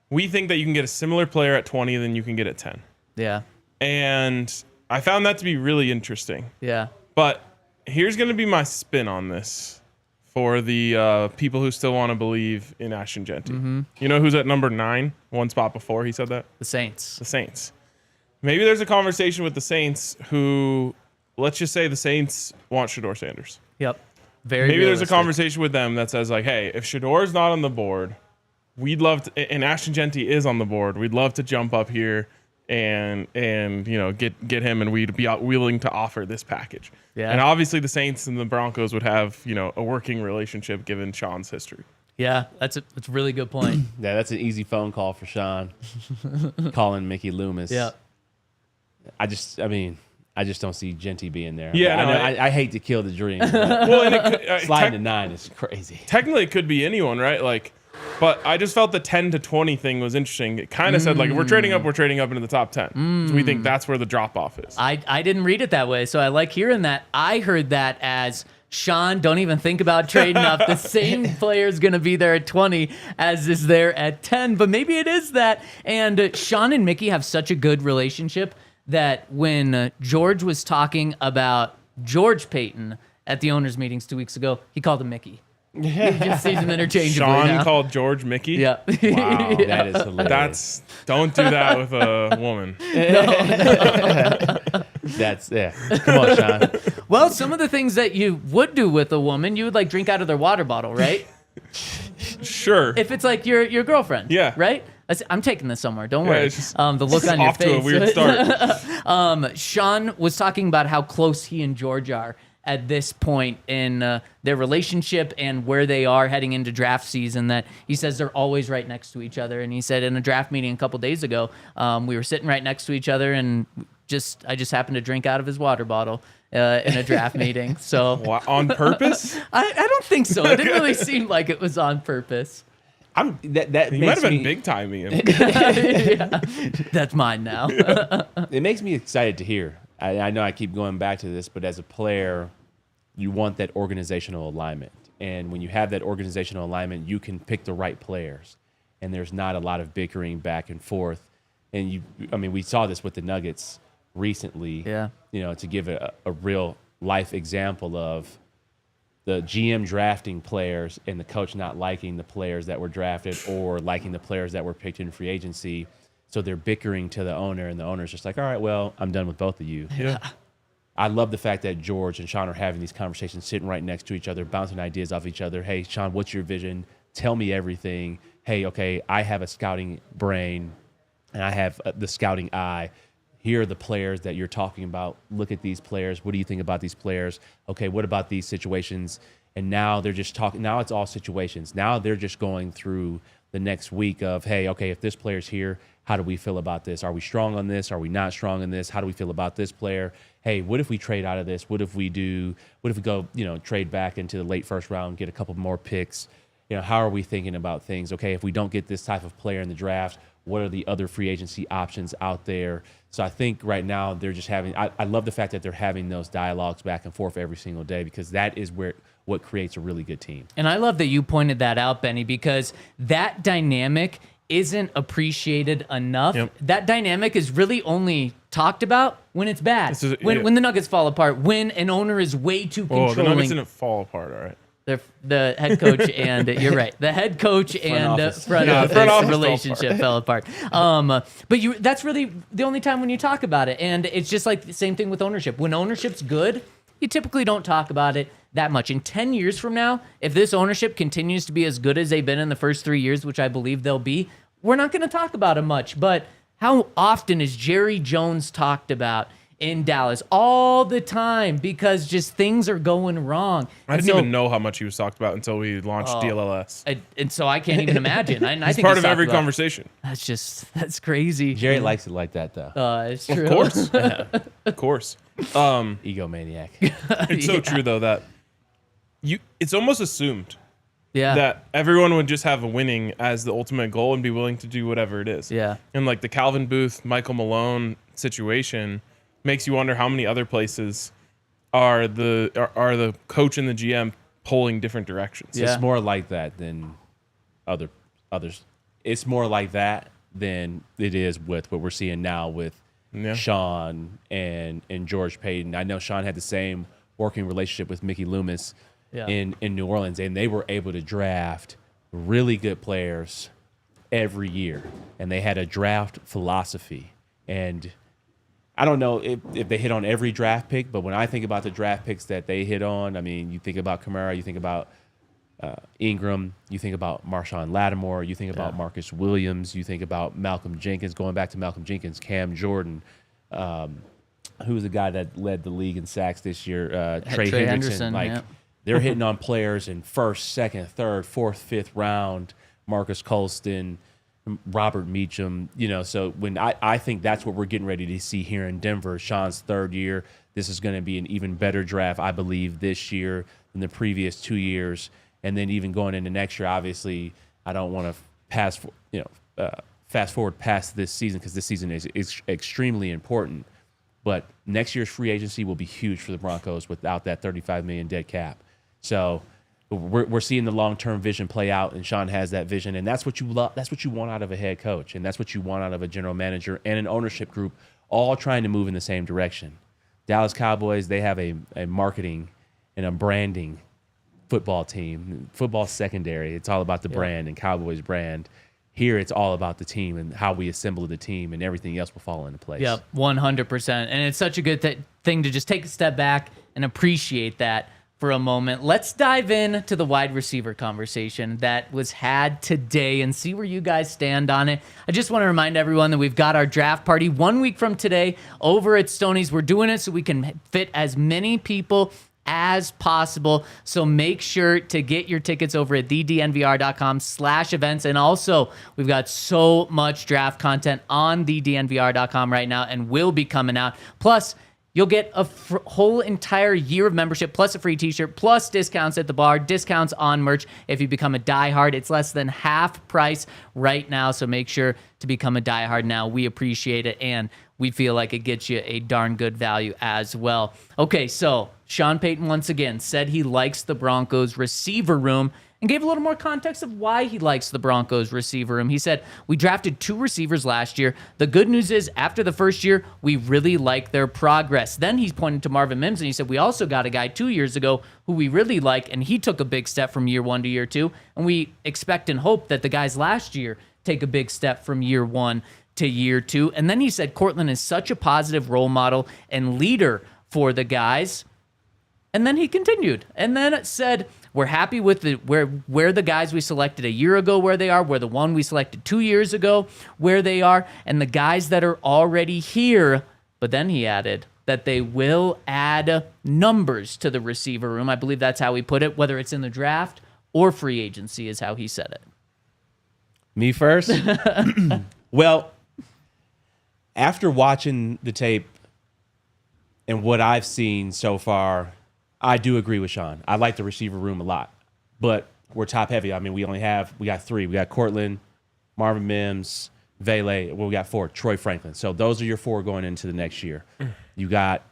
we think that you can get a similar player at 20 than you can get at 10. Yeah, And I found that to be really interesting. yeah. But here's going to be my spin on this for the people who still want to believe in Ashton Jeanty. You know who's at number 9, one spot before he said that? The Saints. The Saints. Maybe there's a conversation with the Saints who, let's just say the Saints want Shedeur Sanders. Yep. Very Maybe there's a realistic. conversation with them that says like, hey, if Shedor's not on the board, we'd love to, and Ashton Jeanty is on the board, we'd love to jump up here and you know get him, and we'd be willing to offer this package. Yeah. And obviously the Saints and the Broncos would have, you know, a working relationship given Sean's history. Yeah, that's a really good point. Yeah, that's an easy phone call for Sean. Calling Mickey Loomis. Yeah. I just don't see Jeanty being there. Yeah, But no, I hate to kill the dream. Well, and it could, Sliding to 9 is crazy. technically it could be anyone, right? Like, but I just felt the 10 to 20 thing was interesting. It kind of said like, if we're trading up into the top 10. So we think that's where the drop off is. I didn't read it that way, so I like hearing that. I heard that as Sean, don't even think about trading up. The same player is going to be there at 20 as is there at 10, but maybe it is that. And Sean and Mickey have such a good relationship that when George was talking about George Paton at the owners' meetings 2 weeks ago, he called him Mickey. He just sees him interchangeably Sean now. called George Mickey. Yeah. Wow, that is hilarious. Don't do that with a woman. That's Come on, Sean. Well, some of the things that you would do with a woman, you would like drink out of their water bottle, right? Sure. If it's like your girlfriend, Yeah. right? I'm taking this somewhere. Don't Yeah, worry. it's just- The look on your off face. to a weird start. Sean was talking about how close he and George are at this point in their relationship and where they are heading into draft season. That he says they're always right next to each other. And he said in a draft meeting a couple days ago, we were sitting right next to each other, and I just happened to drink out of his water bottle in a draft meeting. So What, on purpose? I don't think so. It didn't really seem like it was on purpose. That He might makes have been me big timing. That's mine now. it makes me excited to hear. I know I keep going back to this, but as a player, you want that organizational alignment. And when you have that organizational alignment, you can pick the right players. And there's not a lot of bickering back and forth. And we saw this with the Nuggets recently. Yeah. You know, to give a real life example of the GM drafting players and the coach not liking the players that were drafted or liking the players that were picked in free agency. So they're bickering to the owner, and the owner's just like, all right, well, I'm done with both of you. Yeah. I love the fact that George and Sean are having these conversations, sitting right next to each other, bouncing ideas off each other. Hey, Sean, what's your vision? Tell me everything. Hey, okay, I have a scouting brain, and I have the scouting eye. Here are the players that you're talking about. Look at these players. What do you think about these players? Okay, what about these situations? And now they're just talking. Now it's all situations. Now they're just going through the next week of, hey, okay, if this player's here, how do we feel about this? Are we strong on this? Are we not strong on this? How do we feel about this player? Hey, what if we trade out of this? What if we go, trade back into the late first round, get a couple more picks? How are we thinking about things? Okay, if we don't get this type of player in the draft, what are the other free agency options out there? So I think right now they're just having, I love the fact that they're having those dialogues back and forth every single day, because that is what creates a really good team. And I love that you pointed that out, Benny, because that dynamic isn't appreciated enough. Yep. That dynamic is really only talked about when it's bad, when the Nuggets fall apart, when an owner is way too Oh, the Nuggets controlling. didn't fall apart, all right. The head coach and you're right. The head coach and office. front Yeah, office front office relationship fell apart. But that's really the only time when you talk about it. And it's just like the same thing with ownership. When ownership's good, you typically don't talk about it that much. In 10 years from now, if this ownership continues to be as good as they've been in the first 3 years, which I believe they'll be, we're not going to talk about it much. But how often is Jerry Jones talked about in Dallas all the time because just things are going wrong. I didn't even know how much he was talked about until we launched DLLS. And so I can't even imagine. I It's think part he's of every talked about- conversation. That's crazy. Jerry likes it like that, though. It's true. Of course. Of course. Egomaniac. It's so true, though, that it's almost assumed Yeah. that everyone would just have winning as the ultimate goal and be willing to do whatever it is. Yeah. And like the Calvin Booth, Michael Malone situation makes you wonder how many other places are the coach and the GM pulling different directions. Yeah. It's more like that than others. It's more like that than it is with what we're seeing now with Sean and George Paton. I know Sean had the same working relationship with Mickey Loomis in New Orleans, and they were able to draft really good players every year, and they had a draft philosophy. And I don't know if they hit on every draft pick, but when I think about the draft picks that they hit on, I mean, you think about Kamara, you think about Engram, you think about Marshawn Lattimore, you think about Marcus Williams, you think about Malcolm Jenkins, going back to Malcolm Jenkins, Cam Jordan, who was the guy that led the league in sacks this year, Trey Henderson. They're hitting on players in first, second, third, fourth, fifth round, Marcus Colston, Robert Meacham, so when I think that's what we're getting ready to see here in Denver, Sean's third year. This is going to be an even better draft, I believe, this year than the previous 2 years. And then even going into next year, obviously, I don't want to fast forward past this season because this season is extremely important. But next year's free agency will be huge for the Broncos without that $35 million dead cap. So we're seeing the long-term vision play out, and Sean has that vision, and that's what you love. That's what you want out of a head coach, and that's what you want out of a general manager and an ownership group, all trying to move in the same direction. Dallas Cowboys, they have a marketing and a branding football team, football secondary. It's all about the brand and Cowboys brand. Here, it's all about the team and how we assemble the team, and everything else will fall into place. Yep, 100%. And it's such a good thing to just take a step back and appreciate that for a moment. Let's dive in to the wide receiver conversation that was had today and see where you guys stand on it. I just want to remind everyone that we've got our draft party 1 week from today over at Stoney's. We're doing it so we can fit as many people as possible. So make sure to get your tickets over at thednvr.com/events. And also, we've got so much draft content on thednvr.com right now and will be coming out. Plus, you'll get a whole entire year of membership, plus a free t-shirt, plus discounts at the bar, discounts on merch. If you become a diehard, it's less than half price right now. So make sure to become a diehard now. We appreciate it, and we feel like it gets you a darn good value as well. Okay, so Sean Payton once again said he likes the Broncos receiver room and gave a little more context of why he likes the Broncos receiver room. He said, "We drafted 2 receivers last year. The good news is after the first year, we really like their progress." Then he's pointing to Marvin Mims, and he said, "We also got a guy 2 years ago who we really like, and he took a big step from year 1 to year 2. And we expect and hope that the guys last year take a big step from year 1 to year 2. And then he said, "Cortland is such a positive role model and leader for the guys." And then he continued and then said, "We're happy with where the guys we selected a year ago, where they are, where the one we selected 2 years ago, where they are, and the guys that are already here." But then he added that they will add numbers to the receiver room. I believe that's how he put it, whether it's in the draft or free agency is how he said it. Me first? Well, after watching the tape and what I've seen so far, I do agree with Sean. I like the receiver room a lot, but we're top heavy. I mean, we got 3. We got Cortland, Marvin Mims, Vele. Well, we got 4, Troy Franklin. So those are your 4 going into the next year. You got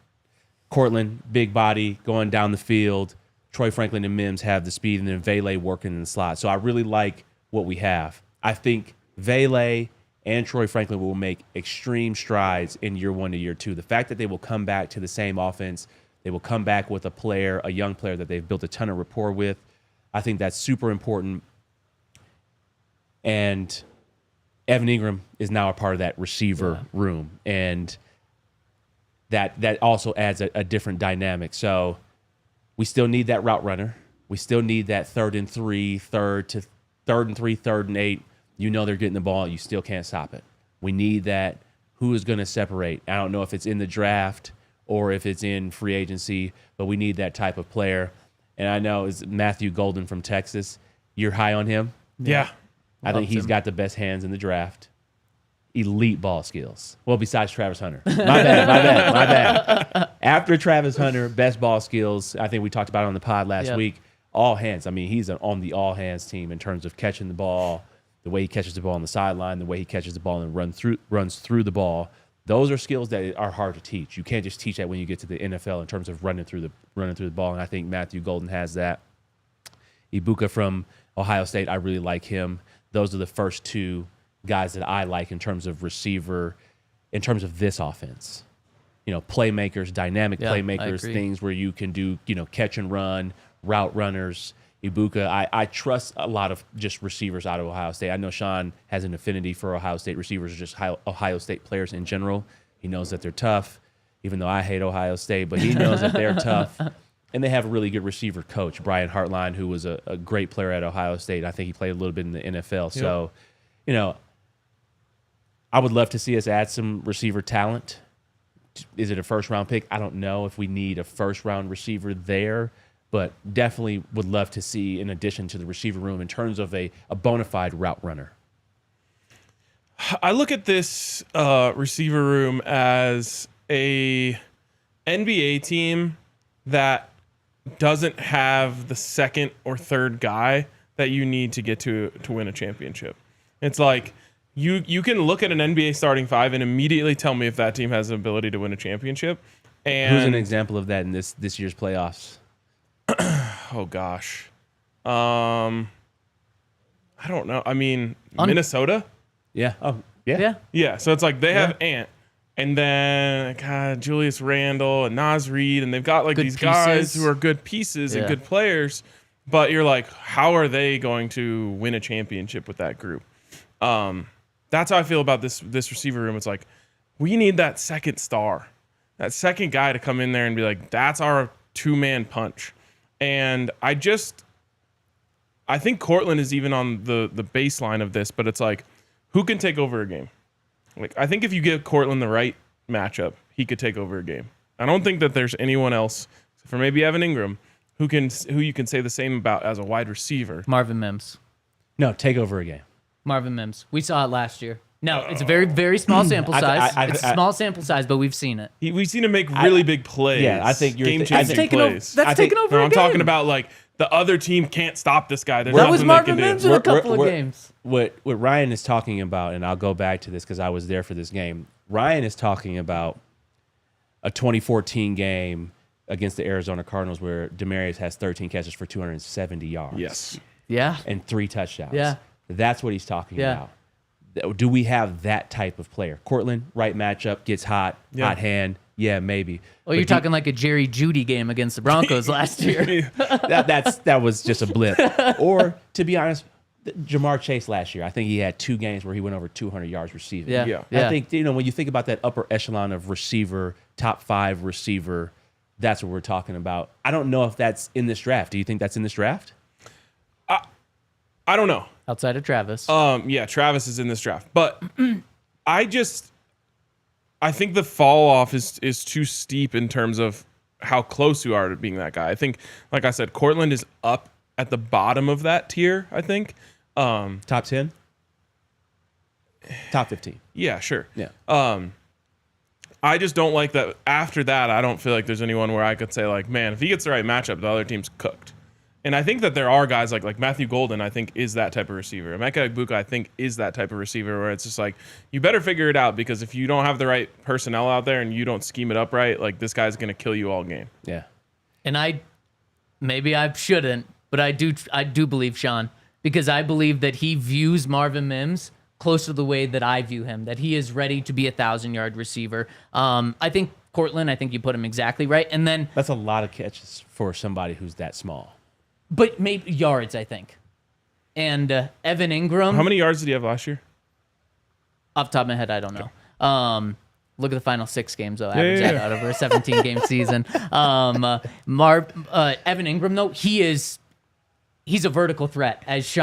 Cortland, big body, going down the field. Troy Franklin and Mims have the speed, and then Vele working in the slot. So I really like what we have. I think Vele and Troy Franklin will make extreme strides in year 1 to year 2. The fact that they will come back to the same offense, they will come back with a young player that they've built a ton of rapport with. I think that's super important. And Evan Engram is now a part of that receiver room. And that also adds a different dynamic. So we still need that route runner. We still need that 3rd and 3, 3rd and 8. You know they're getting the ball. You still can't stop it. We need that who is going to separate. I don't know if it's in the draft or if it's in free agency, but we need that type of player. And I know it's Matthew Golden from Texas. You're high on him? Yeah. I think he's got the best hands in the draft. Elite ball skills. Well, besides Travis Hunter. My bad. After Travis Hunter, best ball skills. I think we talked about it on the pod last week. All hands. I mean, he's on the all hands team in terms of catching the ball, the way he catches the ball on the sideline, the way he catches the ball and runs through the ball. Those are skills that are hard to teach. You can't just teach that when you get to the NFL in terms of running through the ball. And I think Matthew Golden has that. Ibuka from Ohio State, I really like him. Those are the first two guys that I like in terms of receiver, in terms of this offense. Playmakers, dynamic playmakers, things where you can do, catch and run, route runners. Ibuka, I trust a lot of just receivers out of Ohio State. I know Sean has an affinity for Ohio State receivers, or just Ohio State players in general. He knows that they're tough, even though I hate Ohio State, but he knows that they're tough. And they have a really good receiver coach, Brian Hartline, who was a great player at Ohio State. I think he played a little bit in the NFL. So, I would love to see us add some receiver talent. Is it a first-round pick? I don't know if we need a first-round receiver there, but definitely would love to see, in addition to the receiver room, in terms of a bona fide route runner. I look at this receiver room as a NBA team that doesn't have the second or third guy that you need to get to win a championship. It's like you can look at an NBA starting five and immediately tell me if that team has the ability to win a championship. And who's an example of that in this year's playoffs? Oh gosh, I don't know. I mean, Minnesota. Yeah. Oh, yeah. Yeah. Yeah. So it's like they have Ant, and then Julius Randle and Naz Reid, and they've got like these guys who are good pieces and good players. But you're like, how are they going to win a championship with that group? That's how I feel about this receiver room. It's like, we need that second star, that second guy to come in there and be like, that's our two-man punch. And I think Cortland is even on the baseline of this, but it's like, who can take over a game? Like, I think if you give Cortland the right matchup, he could take over a game. I don't think that there's anyone else, for maybe Evan Engram, who you can say the same about as a wide receiver. Marvin Mims. No, take over a game. Marvin Mims. We saw it last year. No, it's a very, very small sample size. It's a small sample size, but we've seen it. We've seen him make really big plays. Yeah, I think you're game-changing plays. That's taken over a game. I'm talking about like the other team can't stop this guy. That was Marvin Mims in a couple of games. What Ryan is talking about, and I'll go back to this because I was there for this game. Ryan is talking about a 2014 game against the Arizona Cardinals where Demaryius has 13 catches for 270 yards. Yes. Yeah. And 3 touchdowns. Yeah. That's what he's talking about. Do we have that type of player? Cortland, right matchup, gets hot hand. Yeah, maybe. Oh, you're talking like a Jerry Jeudy game against the Broncos last year. that was just a blip. Or, to be honest, Jamar Chase last year, I think he had 2 games where he went over 200 yards receiving. Yeah. I think, when you think about that upper echelon of receiver, top 5 receiver, that's what we're talking about. I don't know if that's in this draft. Do you think that's in this draft? I don't know. Outside of Travis. Yeah, Travis is in this draft. But I think the fall off is too steep in terms of how close you are to being that guy. I think, like I said, Cortland is up at the bottom of that tier, I think. Top 10? Top 15. Yeah, sure. Yeah. I just don't like that. After that, I don't feel like there's anyone where I could say, like, man, if he gets the right matchup, the other team's cooked. And I think that there are guys like Matthew Golden, I think, is that type of receiver. Emeka Egbuka, I think, is that type of receiver where it's just like, you better figure it out, because if you don't have the right personnel out there and you don't scheme it up right, like, this guy's going to kill you all game. Yeah. And maybe I shouldn't, but I do believe Sean, because I believe that he views Marvin Mims close to the way that I view him, that he is ready to be a 1,000-yard receiver. I think Cortland, I think you put him exactly right. And then that's a lot of catches for somebody who's that small. But maybe yards, I think. And Evan Engram. How many yards did he have last year? Off the top of my head, I don't know. Look at the final 6 games, though. Average that out over a 17-game season. Evan Engram, though, he is he's a vertical threat, as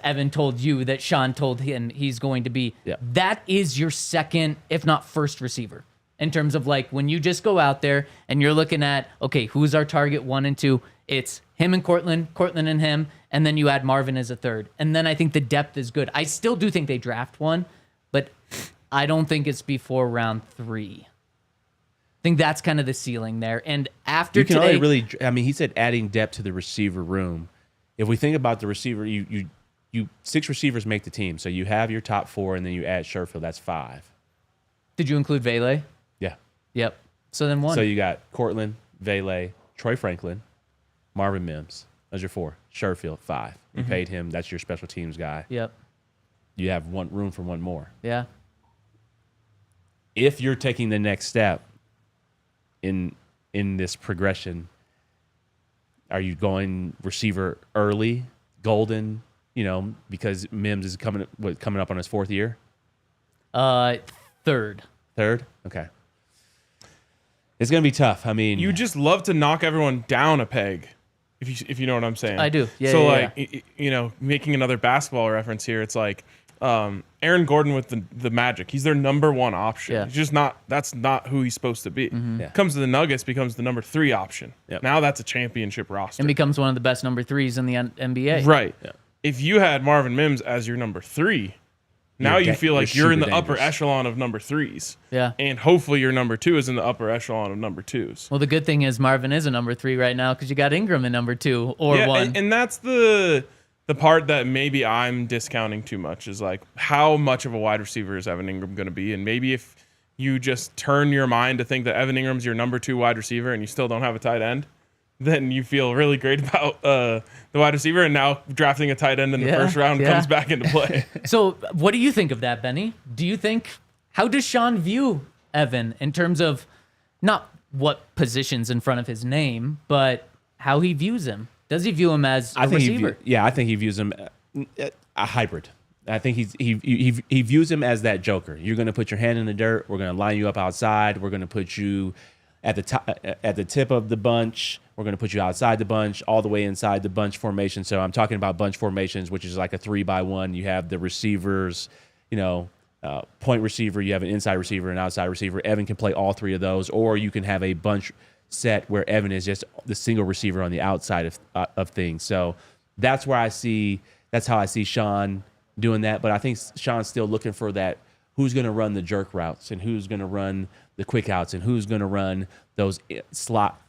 Evan told you that Sean told him he's going to be. Yeah. That is your second, if not first receiver, in terms of like when you just go out there and you're looking at, okay, who's our target 1 and 2? It's him and Cortland and him, and then you add Marvin as a third. And then I think the depth is good. I still do think they draft one, but I don't think it's before round 3. I think that's kind of the ceiling there. And after You can today, only really, I mean, he said adding depth to the receiver room. If we think about the receiver, you 6 receivers make the team. So you have your top 4, and then you add Sherfield. That's 5. did you include Vele? Yeah. Yep. So then 1. So you got Cortland, Vele, Troy Franklin, Marvin Mims. Those are 4. Sherfield, 5. You paid him. That's your special teams guy. Yep. You have room for 1 more. Yeah. If you're taking the next step in this progression, are you going receiver early, golden, because Mims is coming up on his 4th year? Third. Third? Okay. It's going to be tough. I mean, You just love to knock everyone down a peg, if you know what I'm saying. I do. Yeah. So yeah. making another basketball reference here, it's like Aaron Gordon with the Magic. He's their number 1 option. Yeah. He's just not. That's not who he's supposed to be. Yeah. Comes to the Nuggets, becomes the number 3 option. Yep. Now that's a championship roster. And becomes one of the best number 3s in the NBA. Right. Yeah. If you had Marvin Mims as your number 3, now you feel like you're in the super upper dangerous. echelon of number 3s. Yeah. And hopefully your number 2 is in the upper echelon of number 2s. Well, the good thing is Marvin is a number 3 right now because you got Engram in number 2 or 1. And that's the part that maybe I'm discounting too much is like how much of a wide receiver is Evan Engram going to be? And maybe if you just turn your mind to think that Evan Ingram's your number 2 wide receiver and you still don't have a tight end, then you feel really great about the wide receiver. And now drafting a tight end in the first round comes back into play. So what do you think of that, Benny? How does Sean view Evan in terms of not what positions in front of his name, but how he views him? Does he view him as a receiver? I think he views him a hybrid. I think he views him as that joker. You're going to put your hand in the dirt. We're going to line you up outside. We're going to put you at the top, at the tip of the bunch. We're going to put you outside the bunch, all the way inside the bunch formation. So I'm talking about bunch formations, which is like a 3-by-1. You have the receivers, point receiver. You have an inside receiver, an outside receiver. Evan can play all 3 of those, or you can have a bunch set where Evan is just the single receiver on the outside of things. So that's how I see Sean doing that. But I think Sean's still looking for that. Who's going to run the jerk routes and who's going to run the quick outs and who's going to run those slot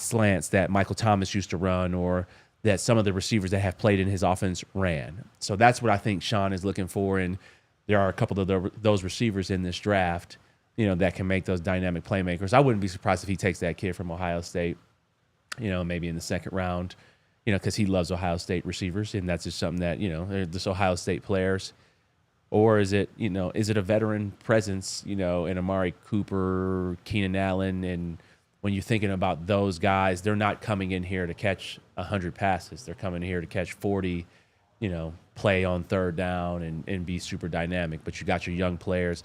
slants that Michael Thomas used to run, or that some of the receivers that have played in his offense ran. So that's what I think Sean is looking for. And there are a couple of those receivers in this draft, that can make those dynamic playmakers. I wouldn't be surprised if he takes that kid from Ohio State, maybe in the 2nd round, because he loves Ohio State receivers. And that's just something that, they're just Ohio State players. Or is it a veteran presence, in Amari Cooper, Keenan Allen, and when you're thinking about those guys, they're not coming in here to catch 100 passes. They're coming here to catch 40, play on 3rd down and be super dynamic. But you got your young players.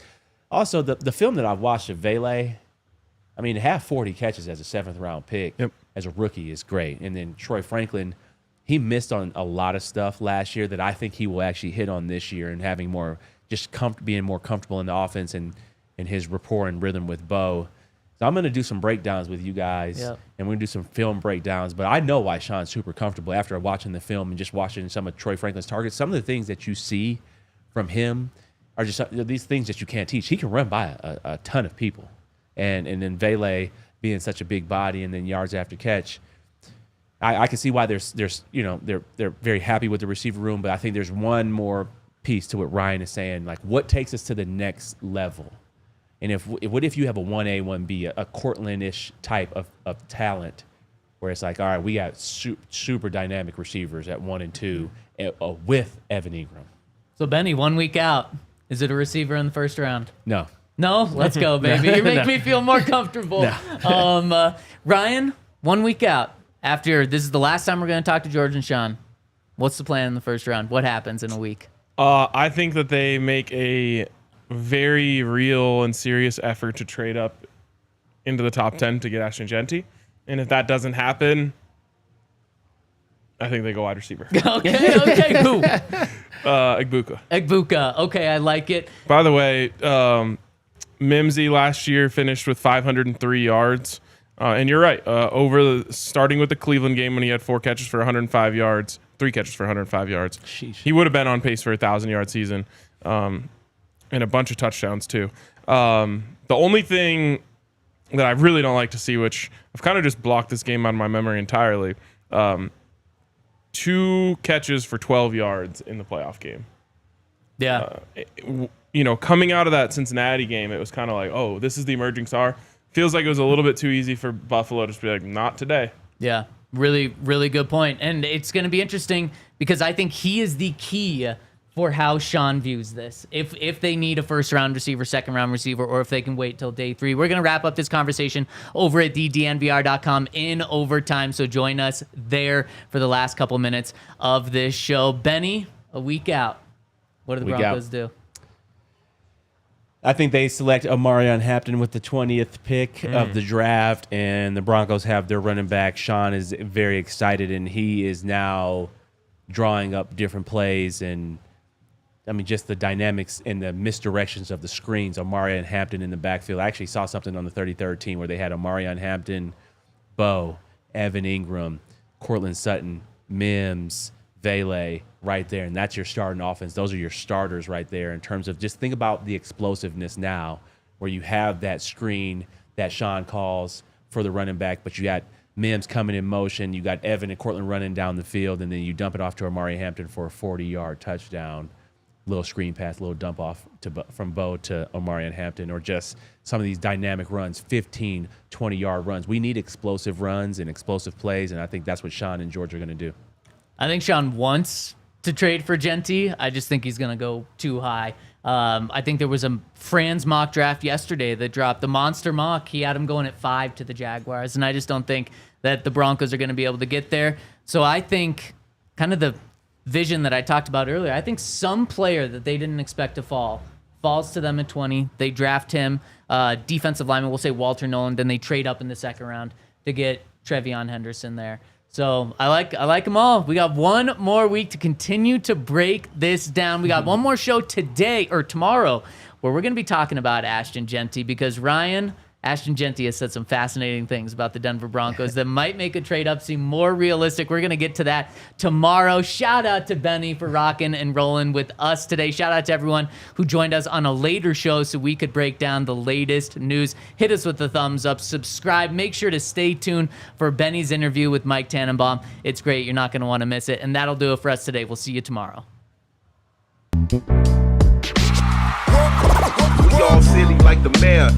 Also, the film that I've watched of Vele, I mean, to have 40 catches as a 7th round pick as a rookie is great. And then Troy Franklin, he missed on a lot of stuff last year that I think he will actually hit on this year, and having more, just being more comfortable in the offense and his rapport and rhythm with Bo. So I'm going to do some breakdowns with you guys, and we're going to do some film breakdowns. But I know why Sean's super comfortable after watching the film and just watching some of Troy Franklin's targets. Some of the things that you see from him are just these things that you can't teach. He can run by a ton of people. And then Vele being such a big body and then yards after catch, I can see why they're very happy with the receiver room. But I think there's one more piece to what Ryan is saying, like what takes us to the next level. And what if you have a 1A, 1B, a Cortland-ish type of talent, where it's like, all right, we got super dynamic receivers at 1 and 2 with Evan Engram. So Benny, 1 week out, is it a receiver in the 1st round? No. No? Let's go, baby. You make me feel more comfortable. No. Ryan, 1 week out. After this is the last time we're going to talk to George and Sean. What's the plan in the 1st round? What happens in a week? I think that they make a very real and serious effort to trade up into the top 10 to get Ashton Jeanty. And if that doesn't happen, I think they go wide receiver. Okay. Who? Egbuka. Egbuka. Okay, I like it. By the way, Mimsy last year finished with 503 yards. And you're right. Starting with the Cleveland game when he had 4 catches for 105 yards, 3 catches for 105 yards. Sheesh. He would have been on pace for a 1,000-yard season, and a bunch of touchdowns too. The only thing that I really don't like to see, which I've kind of just blocked this game out of my memory entirely, 2 catches for 12 yards in the playoff game. Yeah. Coming out of that Cincinnati game, it was kind of like, oh, this is the emerging star. Feels like it was a little bit too easy for Buffalo to just be like, not today. Yeah, really, really good point. And it's going to be interesting because I think he is the key for how Sean views this. If they need a first-round receiver, second-round receiver, or if they can wait till day 3. We're going to wrap up this conversation over at DNVR.com in overtime, so join us there for the last couple minutes of this show. Benny, a week out. What do the Broncos do? I think they select Omarion Hampton with the 20th pick of the draft, and the Broncos have their running back. Sean is very excited, and he is now drawing up different plays and, just the dynamics and the misdirections of the screens. Omarion Hampton in the backfield. I actually saw something on the 33rd team where they had Omarion Hampton, Bo, Evan Engram, Cortland Sutton, Mims, Vele right there, and that's your starting offense. Those are your starters right there in terms of just think about the explosiveness now where you have that screen that Sean calls for the running back, but you got Mims coming in motion, you got Evan and Cortland running down the field, and then you dump it off to Omarion Hampton for a 40-yard touchdown, little screen pass, little dump off from Bo to Omarion Hampton, or just some of these dynamic runs, 15, 20-yard runs. We need explosive runs and explosive plays, and I think that's what Sean and George are going to do. I think Sean wants to trade for Jeanty. I just think he's going to go too high. I think there was a Franz mock draft yesterday that dropped the monster mock. He had him going at 5 to the Jaguars, and I just don't think that the Broncos are going to be able to get there. So I think kind of the vision that I talked about earlier, I think some player that they didn't expect to falls to them at 20. They draft him. Defensive lineman, we'll say Walter Nolen, then they trade up in the second round to get TreVeyon Henderson there. So I like them all. We got one more week to continue to break this down. We got one more show today or tomorrow where we're going to be talking about Ashton Jeanty because Ashton Jeanty has said some fascinating things about the Denver Broncos that might make a trade-up seem more realistic. We're going to get to that tomorrow. Shout out to Benny for rocking and rolling with us today. Shout out to everyone who joined us on a later show so we could break down the latest news. Hit us with the thumbs up. Subscribe. Make sure to stay tuned for Benny's interview with Mike Tannenbaum. It's great. You're not going to want to miss it. And that'll do it for us today. We'll see you tomorrow. We all silly like the mayor.